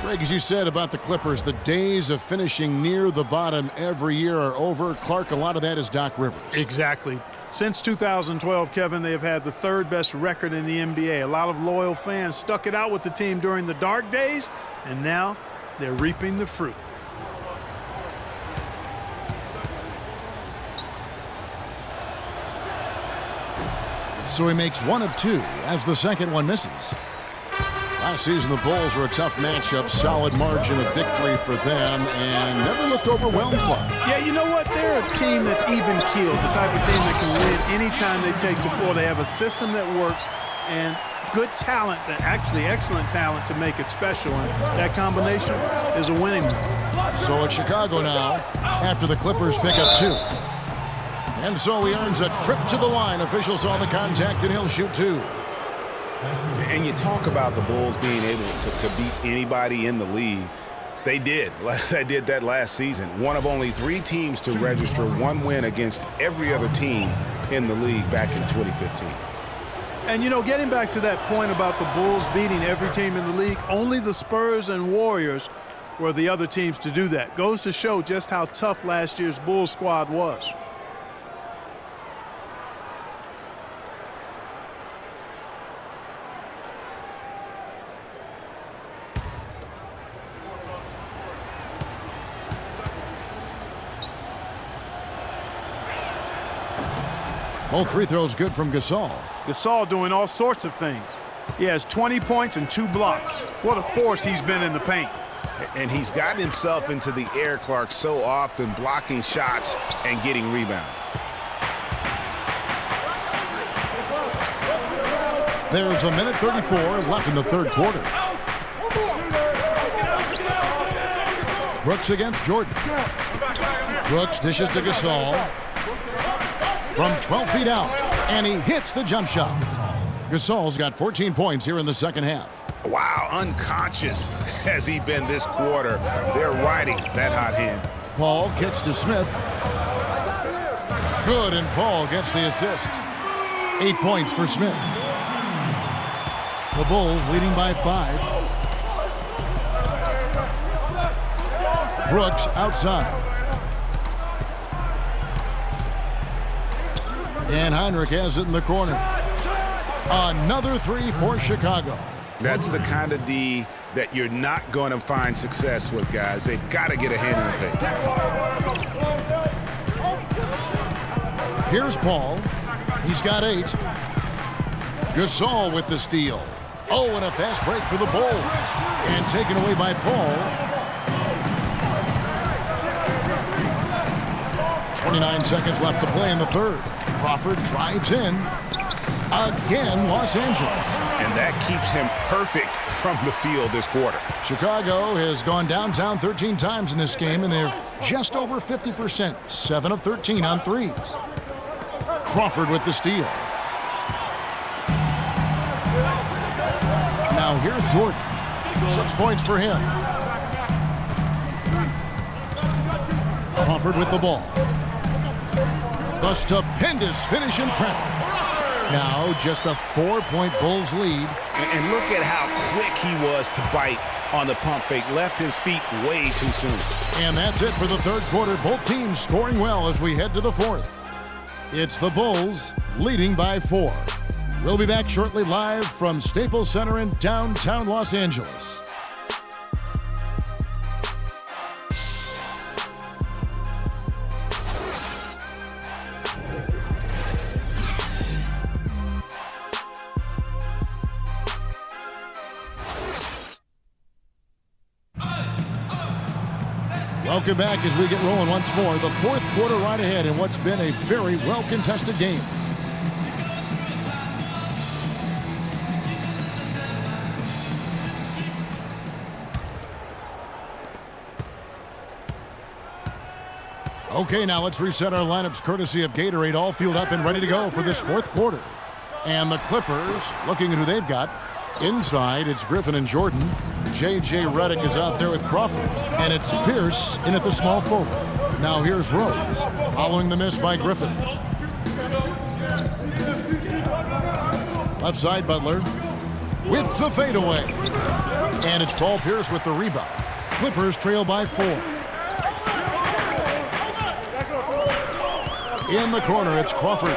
Greg, as you said about the Clippers, the days of finishing near the bottom every year are over. Clark, a lot of that is Doc Rivers. Exactly. Since 2012, Kevin, they have had the 3rd best record in the NBA. A lot of loyal fans stuck it out with the team during the dark days, and now they're reaping the fruit. So he makes 1 of 2 as the second one misses. Last season, the Bulls were a tough matchup, solid margin of victory for them, and never looked overwhelmed, Clark. Yeah, you know what? They're a team that's even-keeled, the type of team that can win anytime they take the floor. They have a system that works and good talent, actually excellent talent to make it special, and that combination is a winning one. So it's Chicago now after the Clippers pick up 2. And so he earns a trip to the line. Officials saw the contact, and he'll shoot 2. And you talk about the Bulls being able to beat anybody in the league. They did. They did that last season. One of only 3 teams to register 1 win against every other team in the league back in 2015. And, you know, getting back to that point about the Bulls beating every team in the league, only the Spurs and Warriors were the other teams to do that. Goes to show just how tough last year's Bulls squad was. Both free throws good from Gasol. Gasol doing all sorts of things. He has 20 points and 2 blocks. What a force he's been in the paint. And he's gotten himself into the air, Clark, so often, blocking shots and getting rebounds. There's a minute 34 left in the 3rd quarter. Brooks against Jordan. Brooks dishes to Gasol. From 12 feet out, and he hits the jump shot. Gasol's got 14 points here in the second half. Wow, unconscious has he been this quarter. They're riding that hot hand. Paul kicks to Smith. Good, and Paul gets the assist. 8 points for Smith. The Bulls leading by 5. Brooks outside. And Heinrich has it in the corner. Another 3 for Chicago. That's the kind of D that you're not going to find success with, guys. They've got to get a hand in the face. Here's Paul. He's got 8. Gasol with the steal. Oh, and a fast break for the Bulls. And taken away by Paul. 29 seconds left to play in the 3rd. Crawford drives in. Again, Los Angeles. And that keeps him perfect from the field this quarter. Chicago has gone downtown 13 times in this game, and they're just over 50%. 7 of 13 on threes. Crawford with the steal. Now here's Jordan. 6 points for him. Crawford with the ball. The stupendous finish in traffic. Now just a 4-point Bulls lead. And look at how quick he was to bite on the pump fake. Left his feet way too soon. And that's it for the third quarter. Both teams scoring well as we head to the fourth. It's the Bulls leading by 4. We'll be back shortly live from Staples Center in downtown Los Angeles. Welcome back as we get rolling once more. The fourth quarter right ahead in what's been a very well-contested game. Okay, now let's reset our lineups courtesy of Gatorade, all fueled up and ready to go for this fourth quarter. And the Clippers, looking at who they've got. Inside, it's Griffin and Jordan. J.J. Redick is out there with Crawford. And it's Pierce in at the small forward. Now here's Rose, following the miss by Griffin. Left side, Butler with the fadeaway. And it's Paul Pierce with the rebound. Clippers trail by 4. In the corner, it's Crawford.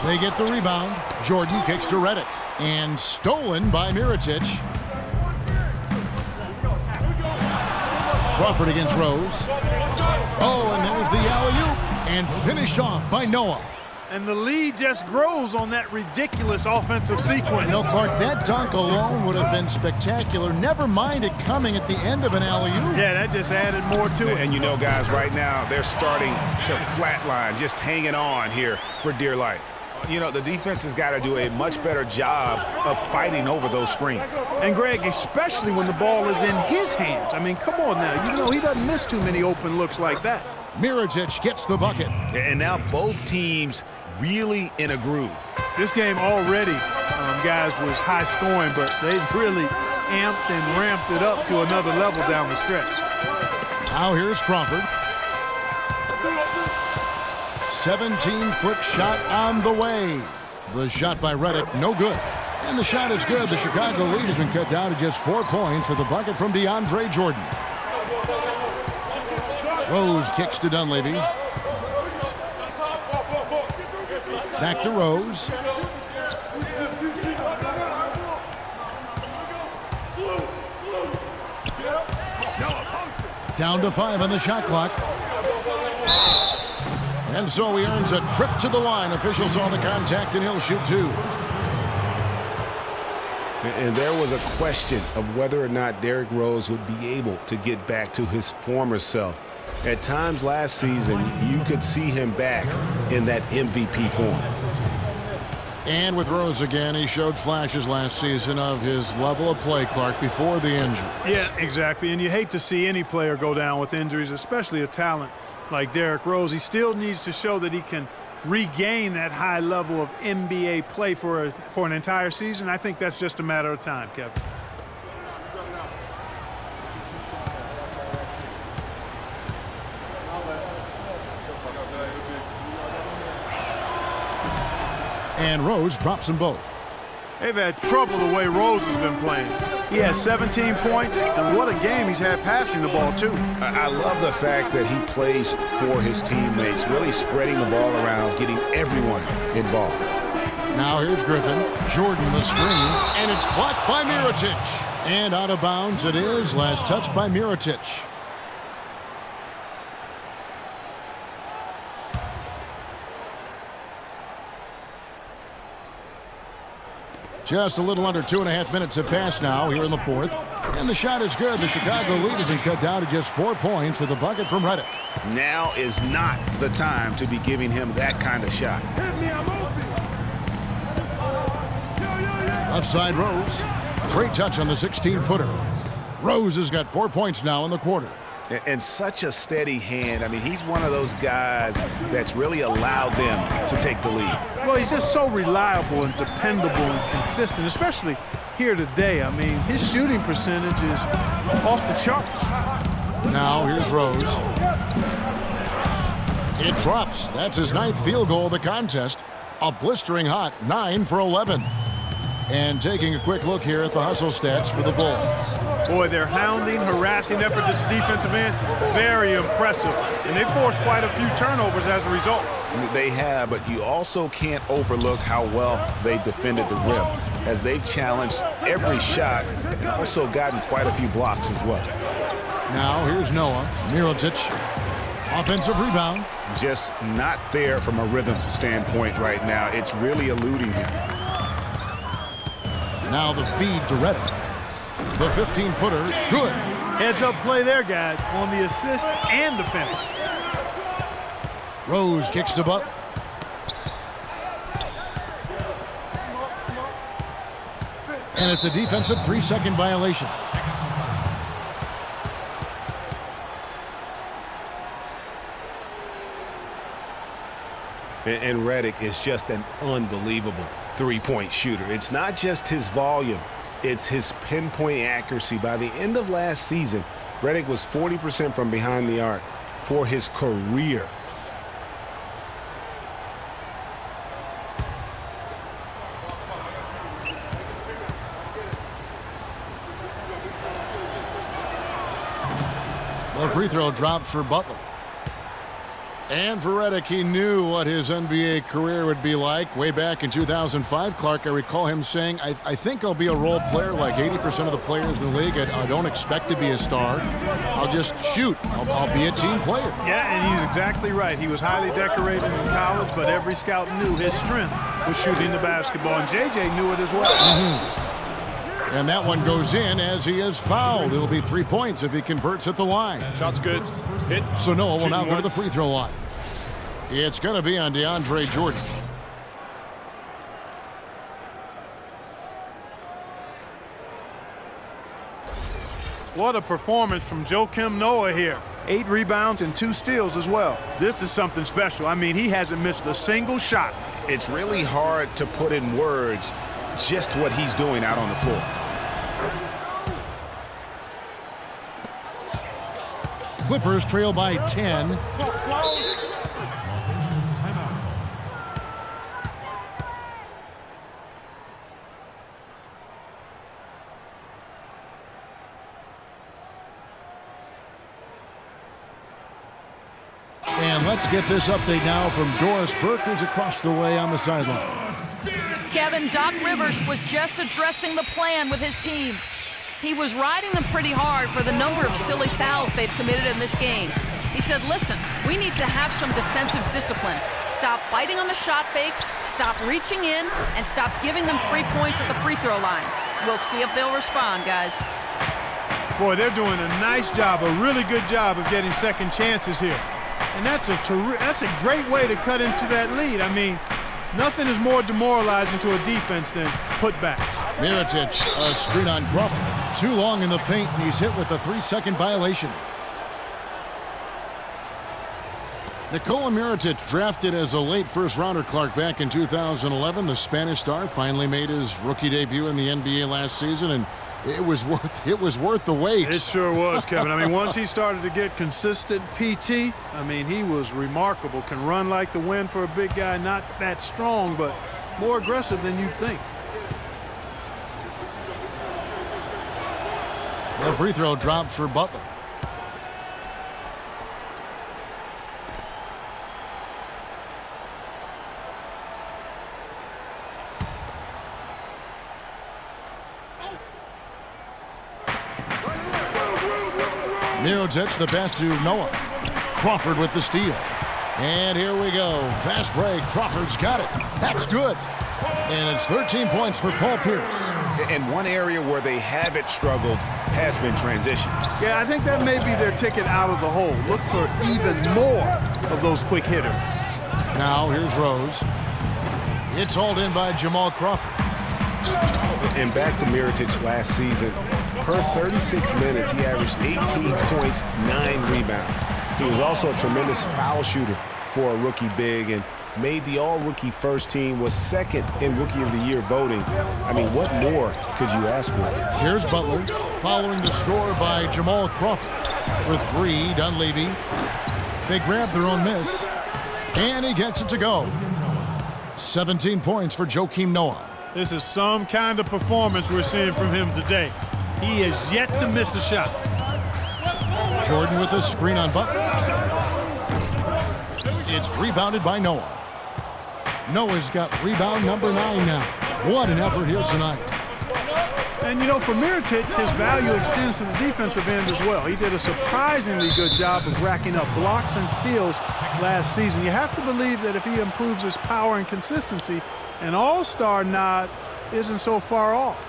They get the rebound. Jordan kicks to Redick. And stolen by Mirotic. Crawford against Rose. Oh, and there's the alley-oop. And finished off by Noah. And the lead just grows on that ridiculous offensive sequence. No, Clark, that dunk alone would have been spectacular. Never mind it coming at the end of an alley-oop. Yeah, that just added more to it. And you know, guys, right now, they're starting to flatline, just hanging on here for dear life. You know, the defense has got to do a much better job of fighting over those screens. And, Greg, especially when the ball is in his hands. I mean, come on now. You know, he doesn't miss too many open looks like that. Mirotic gets the bucket. And now both teams really in a groove. This game already, guys, was high scoring, but they've really amped and ramped it up to another level down the stretch. Now here's Crawford. 17-foot shot on the way. The shot by Redick, no good. And the shot is good. The Chicago lead has been cut down to just 4 points with the bucket from DeAndre Jordan. Rose kicks to Dunleavy. Back to Rose. Down to 5 on the shot clock. And so he earns a trip to the line. Officials saw the contact, and he'll shoot 2. And there was a question of whether or not Derrick Rose would be able to get back to his former self. At times last season, you could see him back in that MVP form. And with Rose again, he showed flashes last season of his level of play, Clark, before the injury. Yeah, exactly. And you hate to see any player go down with injuries, especially a talent like Derrick Rose. He still needs to show that he can regain that high level of NBA play for an entire season. I think that's just a matter of time, Kevin. And Rose drops them both. They've had trouble the way Rose has been playing. He has 17 points, and what a game he's had passing the ball, too. I love the fact that he plays for his teammates, really spreading the ball around, getting everyone involved. Now here's Griffin. Jordan the screen, and it's blocked by Mirotic. And out of bounds it is. Last touch by Mirotic. Just a little under 2.5 minutes have passed now here in the fourth. And the shot is good. The Chicago lead has been cut down to just 4 points with a bucket from Redick. Now is not the time to be giving him that kind of shot. Left side Rose. Great touch on the 16-footer. Rose has got 4 points now in the quarter. And such a steady hand. I mean, he's one of those guys that's really allowed them to take the lead. Well, he's just so reliable and dependable and consistent, especially here today. I mean, his shooting percentage is off the charts. Now here's Rose. It drops. That's his 9th field goal of the contest. a blistering hot 9 for 11. And taking a quick look here at the hustle stats for the Bulls. Boy, their hounding, harassing effort at the defensive end, very impressive. And they forced quite a few turnovers as a result. They have, but you also can't overlook how well they've defended the rim, as they've challenged every shot and also gotten quite a few blocks as well. Now here's Noah. Mirotic, offensive rebound. Just not there from a rhythm standpoint right now. It's really eluding him. Now the feed to Reddick. The 15-footer, good. Heads-up play there, guys, on the assist and the finish. Rose kicks to Butler. And it's a defensive 3-second violation. And Reddick is just an unbelievable three-point shooter. It's not just his volume, it's his pinpoint accuracy. By the end of last season, Reddick was 40% from behind the arc for his career. The free throw drops for Butler. And for Reddick, he knew what his NBA career would be like. Way back in 2005, Clark, I recall him saying, I think I'll be a role player like 80% of the players in the league. I don't expect to be a star. I'll just shoot. I'll be a team player. Yeah, and he's exactly right. He was highly decorated in college, but every scout knew his strength was shooting the basketball, and JJ knew it as well. And that one goes in as he is fouled. It'll be 3 points if he converts at the line. Shot's good. Hit. So Noah will now go to the free throw line. It's going to be on DeAndre Jordan. What a performance from Joakim Noah here. 8 rebounds and 2 steals as well. This is something special. I mean, he hasn't missed a single shot. It's really hard to put in words just what he's doing out on the floor. Clippers trail by 10. And let's get this update now from Doris Burke, who's across the way on the sideline. Kevin, Doc Rivers was just addressing the plan with his team. He was riding them pretty hard for the number of silly fouls they've committed in this game. He said, listen, we need to have some defensive discipline. Stop biting on the shot fakes, stop reaching in, and stop giving them free points at the free throw line. We'll see if they'll respond, guys. Boy, they're doing a nice job, a really good job of getting second chances here. And that's a great way to cut into that lead. I mean, nothing is more demoralizing to a defense than putbacks. Mirotic, a screen on Crawford. Too long in the paint, and he's hit with a 3-second violation. Nikola Mirotic, drafted as a late first-rounder, Clark, back in 2011. The Spanish star finally made his rookie debut in the NBA last season, and it was worth the wait. It sure was, Kevin. I mean, once he started to get consistent PT, I mean, he was remarkable. Can run like the wind for a big guy, not that strong, but more aggressive than you'd think. The free throw drops for Butler. Mirotic, the pass to Noah. Crawford with the steal. And here we go. Fast break. Crawford's got it. That's good. And it's 13 points for Paul Pierce. And one area where they haven't struggled has been transition. Yeah, I think that may be their ticket out of the hole. Look for even more of those quick hitters. Now here's Rose. It's hauled in by Jamal Crawford. And back to Mirotic last season. Per 36 minutes, he averaged 18 points, 9 rebounds. He was also a tremendous foul shooter for a rookie big and made the all-rookie first team, was second in Rookie of the Year voting. I mean, what more could you ask for? Here's Butler, following the score by Jamal Crawford. For 3, Dunleavy. They grab their own miss, and he gets it to go. 17 points for Joakim Noah. This is some kind of performance we're seeing from him today. He is yet to miss a shot. Jordan with a screen on Butler. It's rebounded by Noah. Noah's got rebound number 9 now. What an effort here tonight. And, you know, for Mirotic, his value extends to the defensive end as well. He did a surprisingly good job of racking up blocks and steals last season. You have to believe that if he improves his power and consistency, an all-star nod isn't so far off.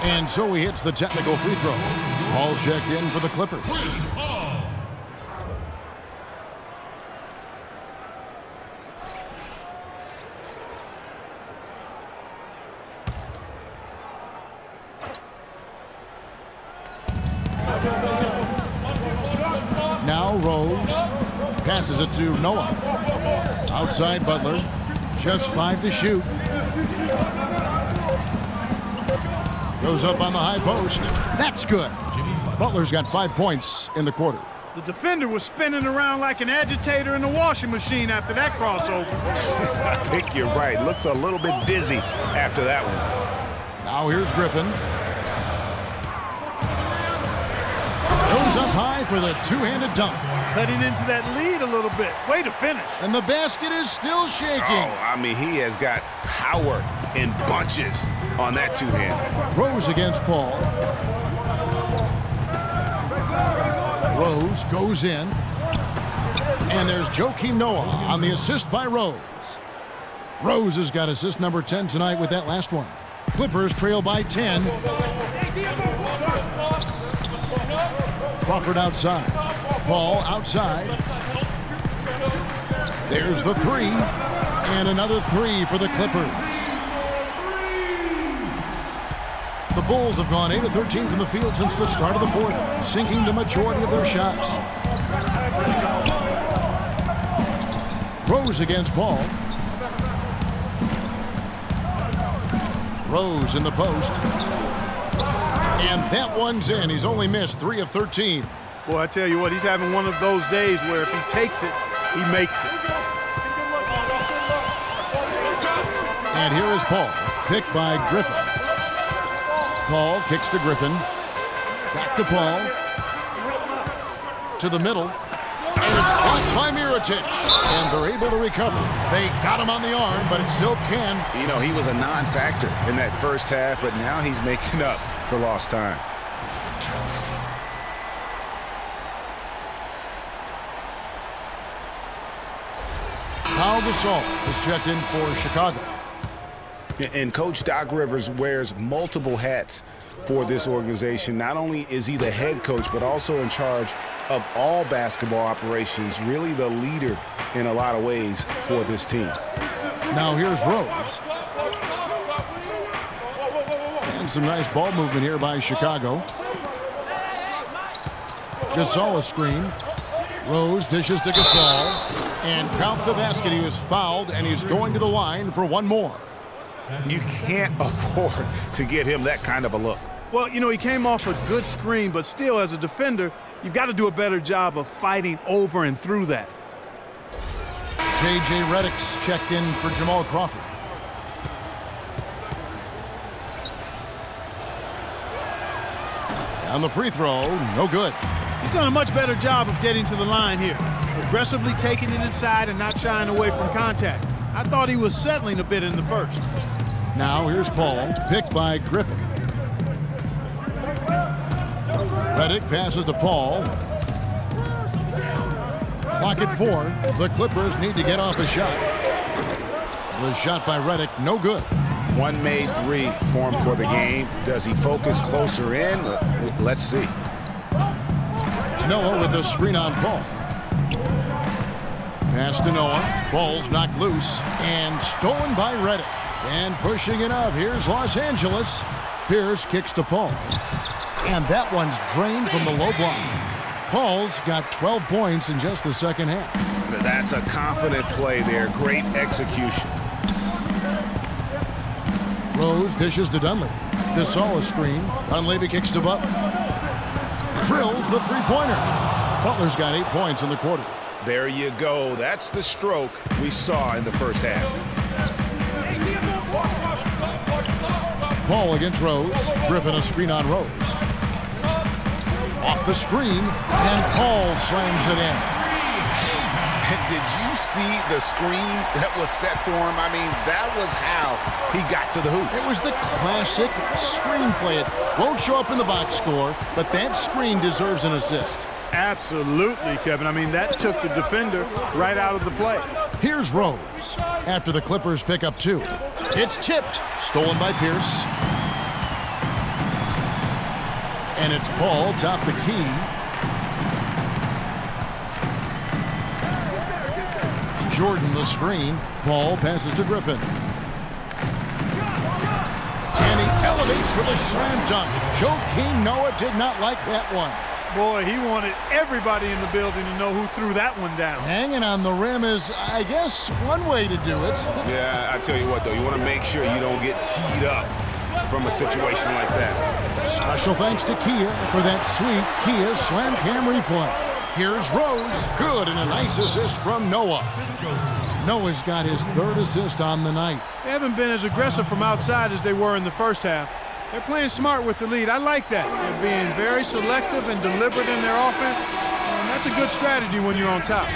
And so he hits the technical free throw. All checked in for the Clippers. Now Rose passes it to Noah. Outside Butler. Just 5 to shoot. Goes up on the high post. That's good. Butler's got 5 points in the quarter. The defender was spinning around like an agitator in a washing machine after that crossover. I think you're right. Looks a little bit dizzy after that one. Now here's Griffin. Goes up high for the two-handed dunk. Cutting into that lead a little bit. Way to finish. And the basket is still shaking. Oh, I mean, he has got power in bunches on that two-hand. Rose against Paul. Rose goes in. And there's Joakim Noah on the assist by Rose. Rose has got assist number 10 tonight with that last one. Clippers trail by 10. Crawford outside. Paul outside. There's the 3. And another 3 for the Clippers. The Bulls have gone 8 of 13 from the field since the start of the fourth, sinking the majority of their shots. Rose against Paul. Rose in the post. And that one's in. He's only missed 3 of 13. Boy, I tell you what, he's having one of those days where if he takes it, he makes it. And here is Paul, picked by Griffin. Paul kicks to Griffin. Back to Paul. To the middle. And it's blocked by Mirotic. And they're able to recover. They got him on the arm, but it still can. You know, he was a non-factor in that first half, but now he's making up for lost time. Pau Gasol is checked in for Chicago. And Coach Doc Rivers wears multiple hats for this organization. Not only is he the head coach, but also in charge of all basketball operations, really the leader in a lot of ways for this team. Now here's Rose. And some nice ball movement here by Chicago. Gasol a screen. Rose dishes to Gasol. And count the basket. He was fouled, and he's going to the line for one more. You can't afford to get him that kind of a look. Well, you know, he came off a good screen, but still, as a defender, you've got to do a better job of fighting over and through that. J.J. Redick's checked in for Jamal Crawford. On the free throw, no good. He's done a much better job of getting to the line here. Aggressively taking it inside and not shying away from contact. I thought he was settling a bit in the first. Now here's Paul, picked by Griffin. Redick passes to Paul. Clock at 4. The Clippers need to get off a shot. The shot by Redick, no good. One made 3 for him for the game. Does he focus closer in? Let's see. Noah with the screen on Paul. Pass to Noah. Ball's knocked loose and stolen by Redick. And pushing it up, here's Los Angeles. Pierce kicks to Paul. And that one's drained from the low block. Paul's got 12 points in just the second half. That's a confident play there. Great execution. Rose dishes to Dunleavy. Gasol a screen. Dunleavy kicks to Butler. Drills the three-pointer. Butler's got 8 points in the quarter. There you go. That's the stroke we saw in the first half. Paul against Rose. Griffin a screen on Rose. Off the screen, and Paul slams it in. And did you see the screen that was set for him? I mean, that was how he got to the hoop. It was the classic screenplay. It won't show up in the box score, but that screen deserves an assist. Absolutely, Kevin. I mean, that took the defender right out of the play. Here's Rose after the Clippers pick up 2. It's tipped, stolen by Pierce. And it's Paul top the key. Jordan the screen. Paul passes to Griffin. And he elevates for the slam dunk. Joakim Noah did not like that one. Boy, he wanted everybody in the building to know who threw that one down. Hanging on the rim is, I guess, one way to do it. Yeah, I tell you what, though, you want to make sure you don't get teed up from a situation like that. Special thanks to Kia for that sweet Kia slam cam replay. Here's Rose. Good, and a nice assist from Noah. Noah's got his 3rd assist on the night. They haven't been as aggressive from outside as they were in the first half. They're playing smart with the lead. I like that. They're being very selective and deliberate in their offense. And that's a good strategy when you're on top.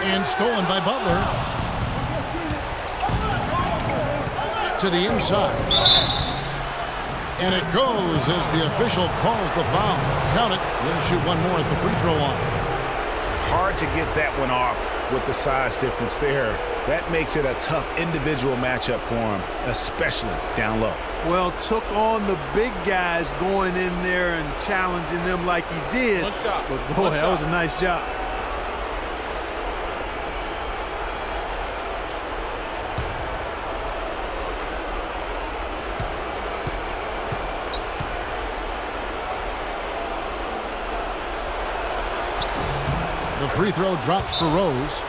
And stolen by Butler. To the inside. And it goes as the official calls the foul. Count it. He'll shoot one more at the free throw line. Hard to get that one off with the size difference there. That makes it a tough individual matchup for him, especially down low. Well, took on the big guys going in there and challenging them like he did. One shot. But boy, that was a nice job. The free throw drops for Rose.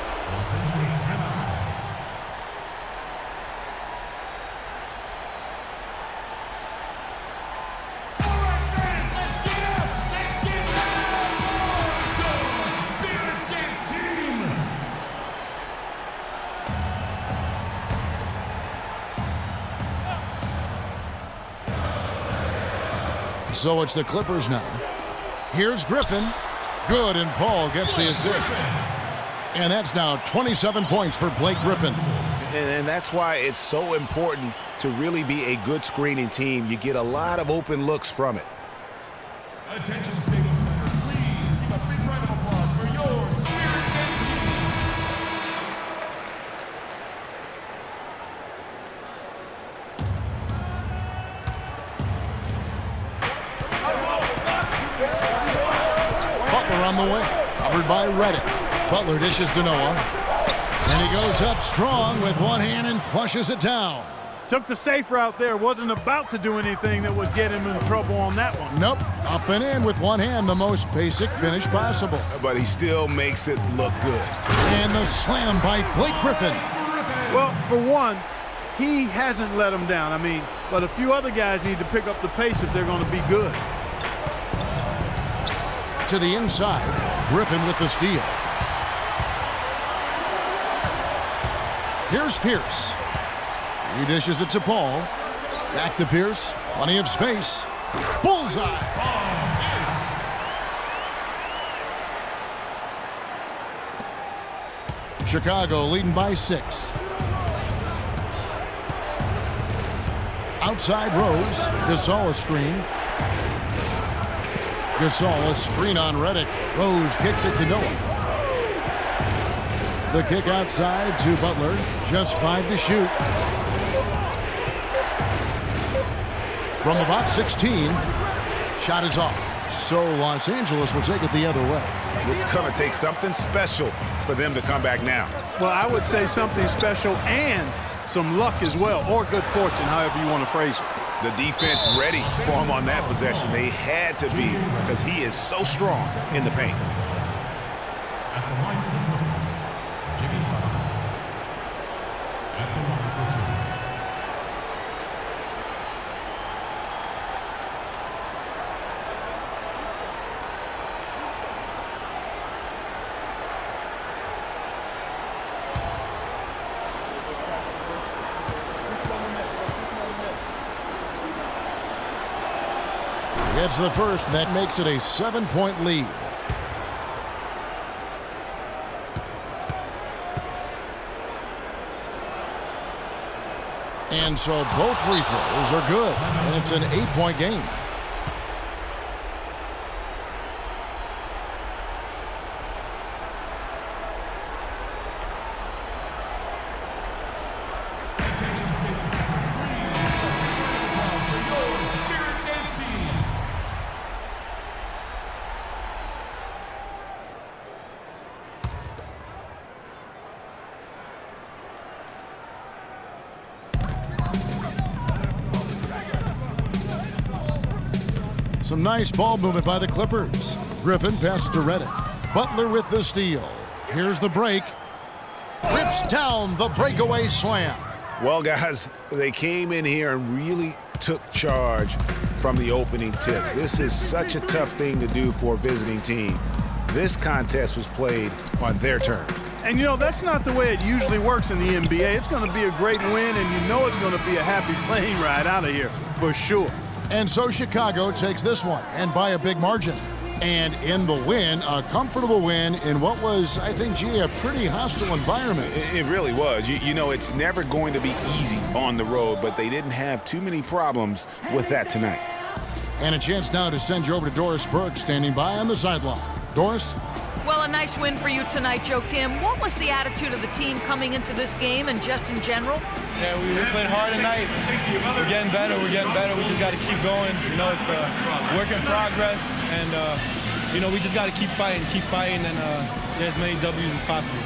So it's the Clippers now. Here's Griffin. Good, and Paul gets the assist. And that's now 27 points for Blake Griffin. And that's why it's so important to really be a good screening team. You get a lot of open looks from it. Attention, Staples Center. Please give a big round of applause for your Spirit Butler on the way, covered by Reddick. Butler dishes to Noah. And he goes up strong with one hand and flushes it down. Took the safe route there. Wasn't about to do anything that would get him in trouble on that one. Nope. Up and in with one hand, the most basic finish possible. But he still makes it look good. And the slam by Blake Griffin. Well, for one, he hasn't let him down. I mean, but a few other guys need to pick up the pace if they're going to be good. To the inside, Griffin with the steal. Here's Pierce. He dishes it to Paul. Back to Pierce. Plenty of space. Bullseye. Chicago leading by 6. Outside Rose. Gasol a screen. Gasol a screen on Reddick. Rose kicks it to Noah. The kick outside to Butler. Just 5 to shoot. From about 16. Shot is off. So Los Angeles will take it the other way. It's going to take something special for them to come back now. Well, I would say something special and some luck as well, or good fortune, however you want to phrase it. The defense ready for him on that possession. They had to be, because he is so strong in the paint. Gets the first, and that makes it a 7-point lead. And so both free throws are good, and it's an 8-point game. Some nice ball movement by the Clippers. Griffin passes to Reddick. Butler with the steal. Here's the break. Rips down the breakaway slam. Well, guys, they came in here and really took charge from the opening tip. This is such a tough thing to do for a visiting team. This contest was played on their turn. And, you know, that's not the way it usually works in the NBA. It's going to be a great win, and you know it's going to be a happy plane ride out of here for sure. And so Chicago takes this one, and by a big margin. And in the win, a comfortable win in what was, I think, a pretty hostile environment. It really was. You know, it's never going to be easy on the road, but they didn't have too many problems with that tonight. And a chance now to send you over to Doris Burke, standing by on the sideline. Doris? Well, a nice win for you tonight, Joakim. What was the attitude of the team coming into this game and just in general? Yeah, we played hard tonight. We're getting better. We just got to keep going. You know, it's a work in progress. And, you know, we just got to keep fighting and get as many W's as possible.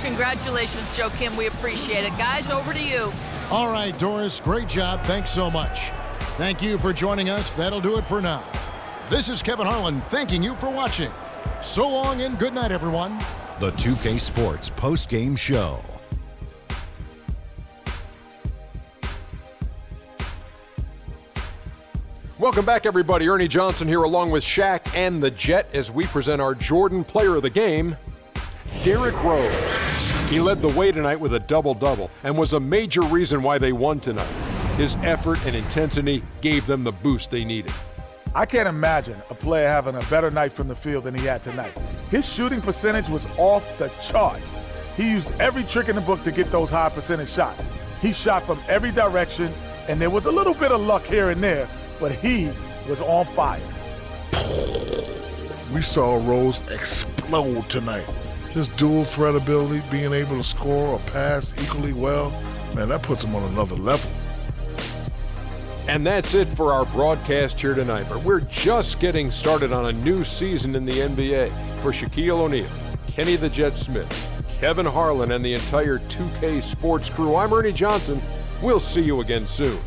Congratulations, Joakim. We appreciate it. Guys, over to you. All right, Doris, great job. Thanks so much. Thank you for joining us. That'll do it for now. This is Kevin Harlan thanking you for watching. So long and good night, everyone. The 2K Sports Postgame Show. Welcome back, everybody. Ernie Johnson here along with Shaq and the Jet as we present our Jordan Player of the Game, Derrick Rose. He led the way tonight with a double-double and was a major reason why they won tonight. His effort and intensity gave them the boost they needed. I can't imagine a player having a better night from the field than he had tonight. His shooting percentage was off the charts. He used every trick in the book to get those high percentage shots. He shot from every direction, and there was a little bit of luck here and there, but he was on fire. We saw Rose explode tonight. His dual threat ability, being able to score or pass equally well, man, that puts him on another level. And that's it for our broadcast here tonight. But we're just getting started on a new season in the NBA. For Shaquille O'Neal, Kenny the Jet Smith, Kevin Harlan, and the entire 2K Sports crew, I'm Ernie Johnson. We'll see you again soon.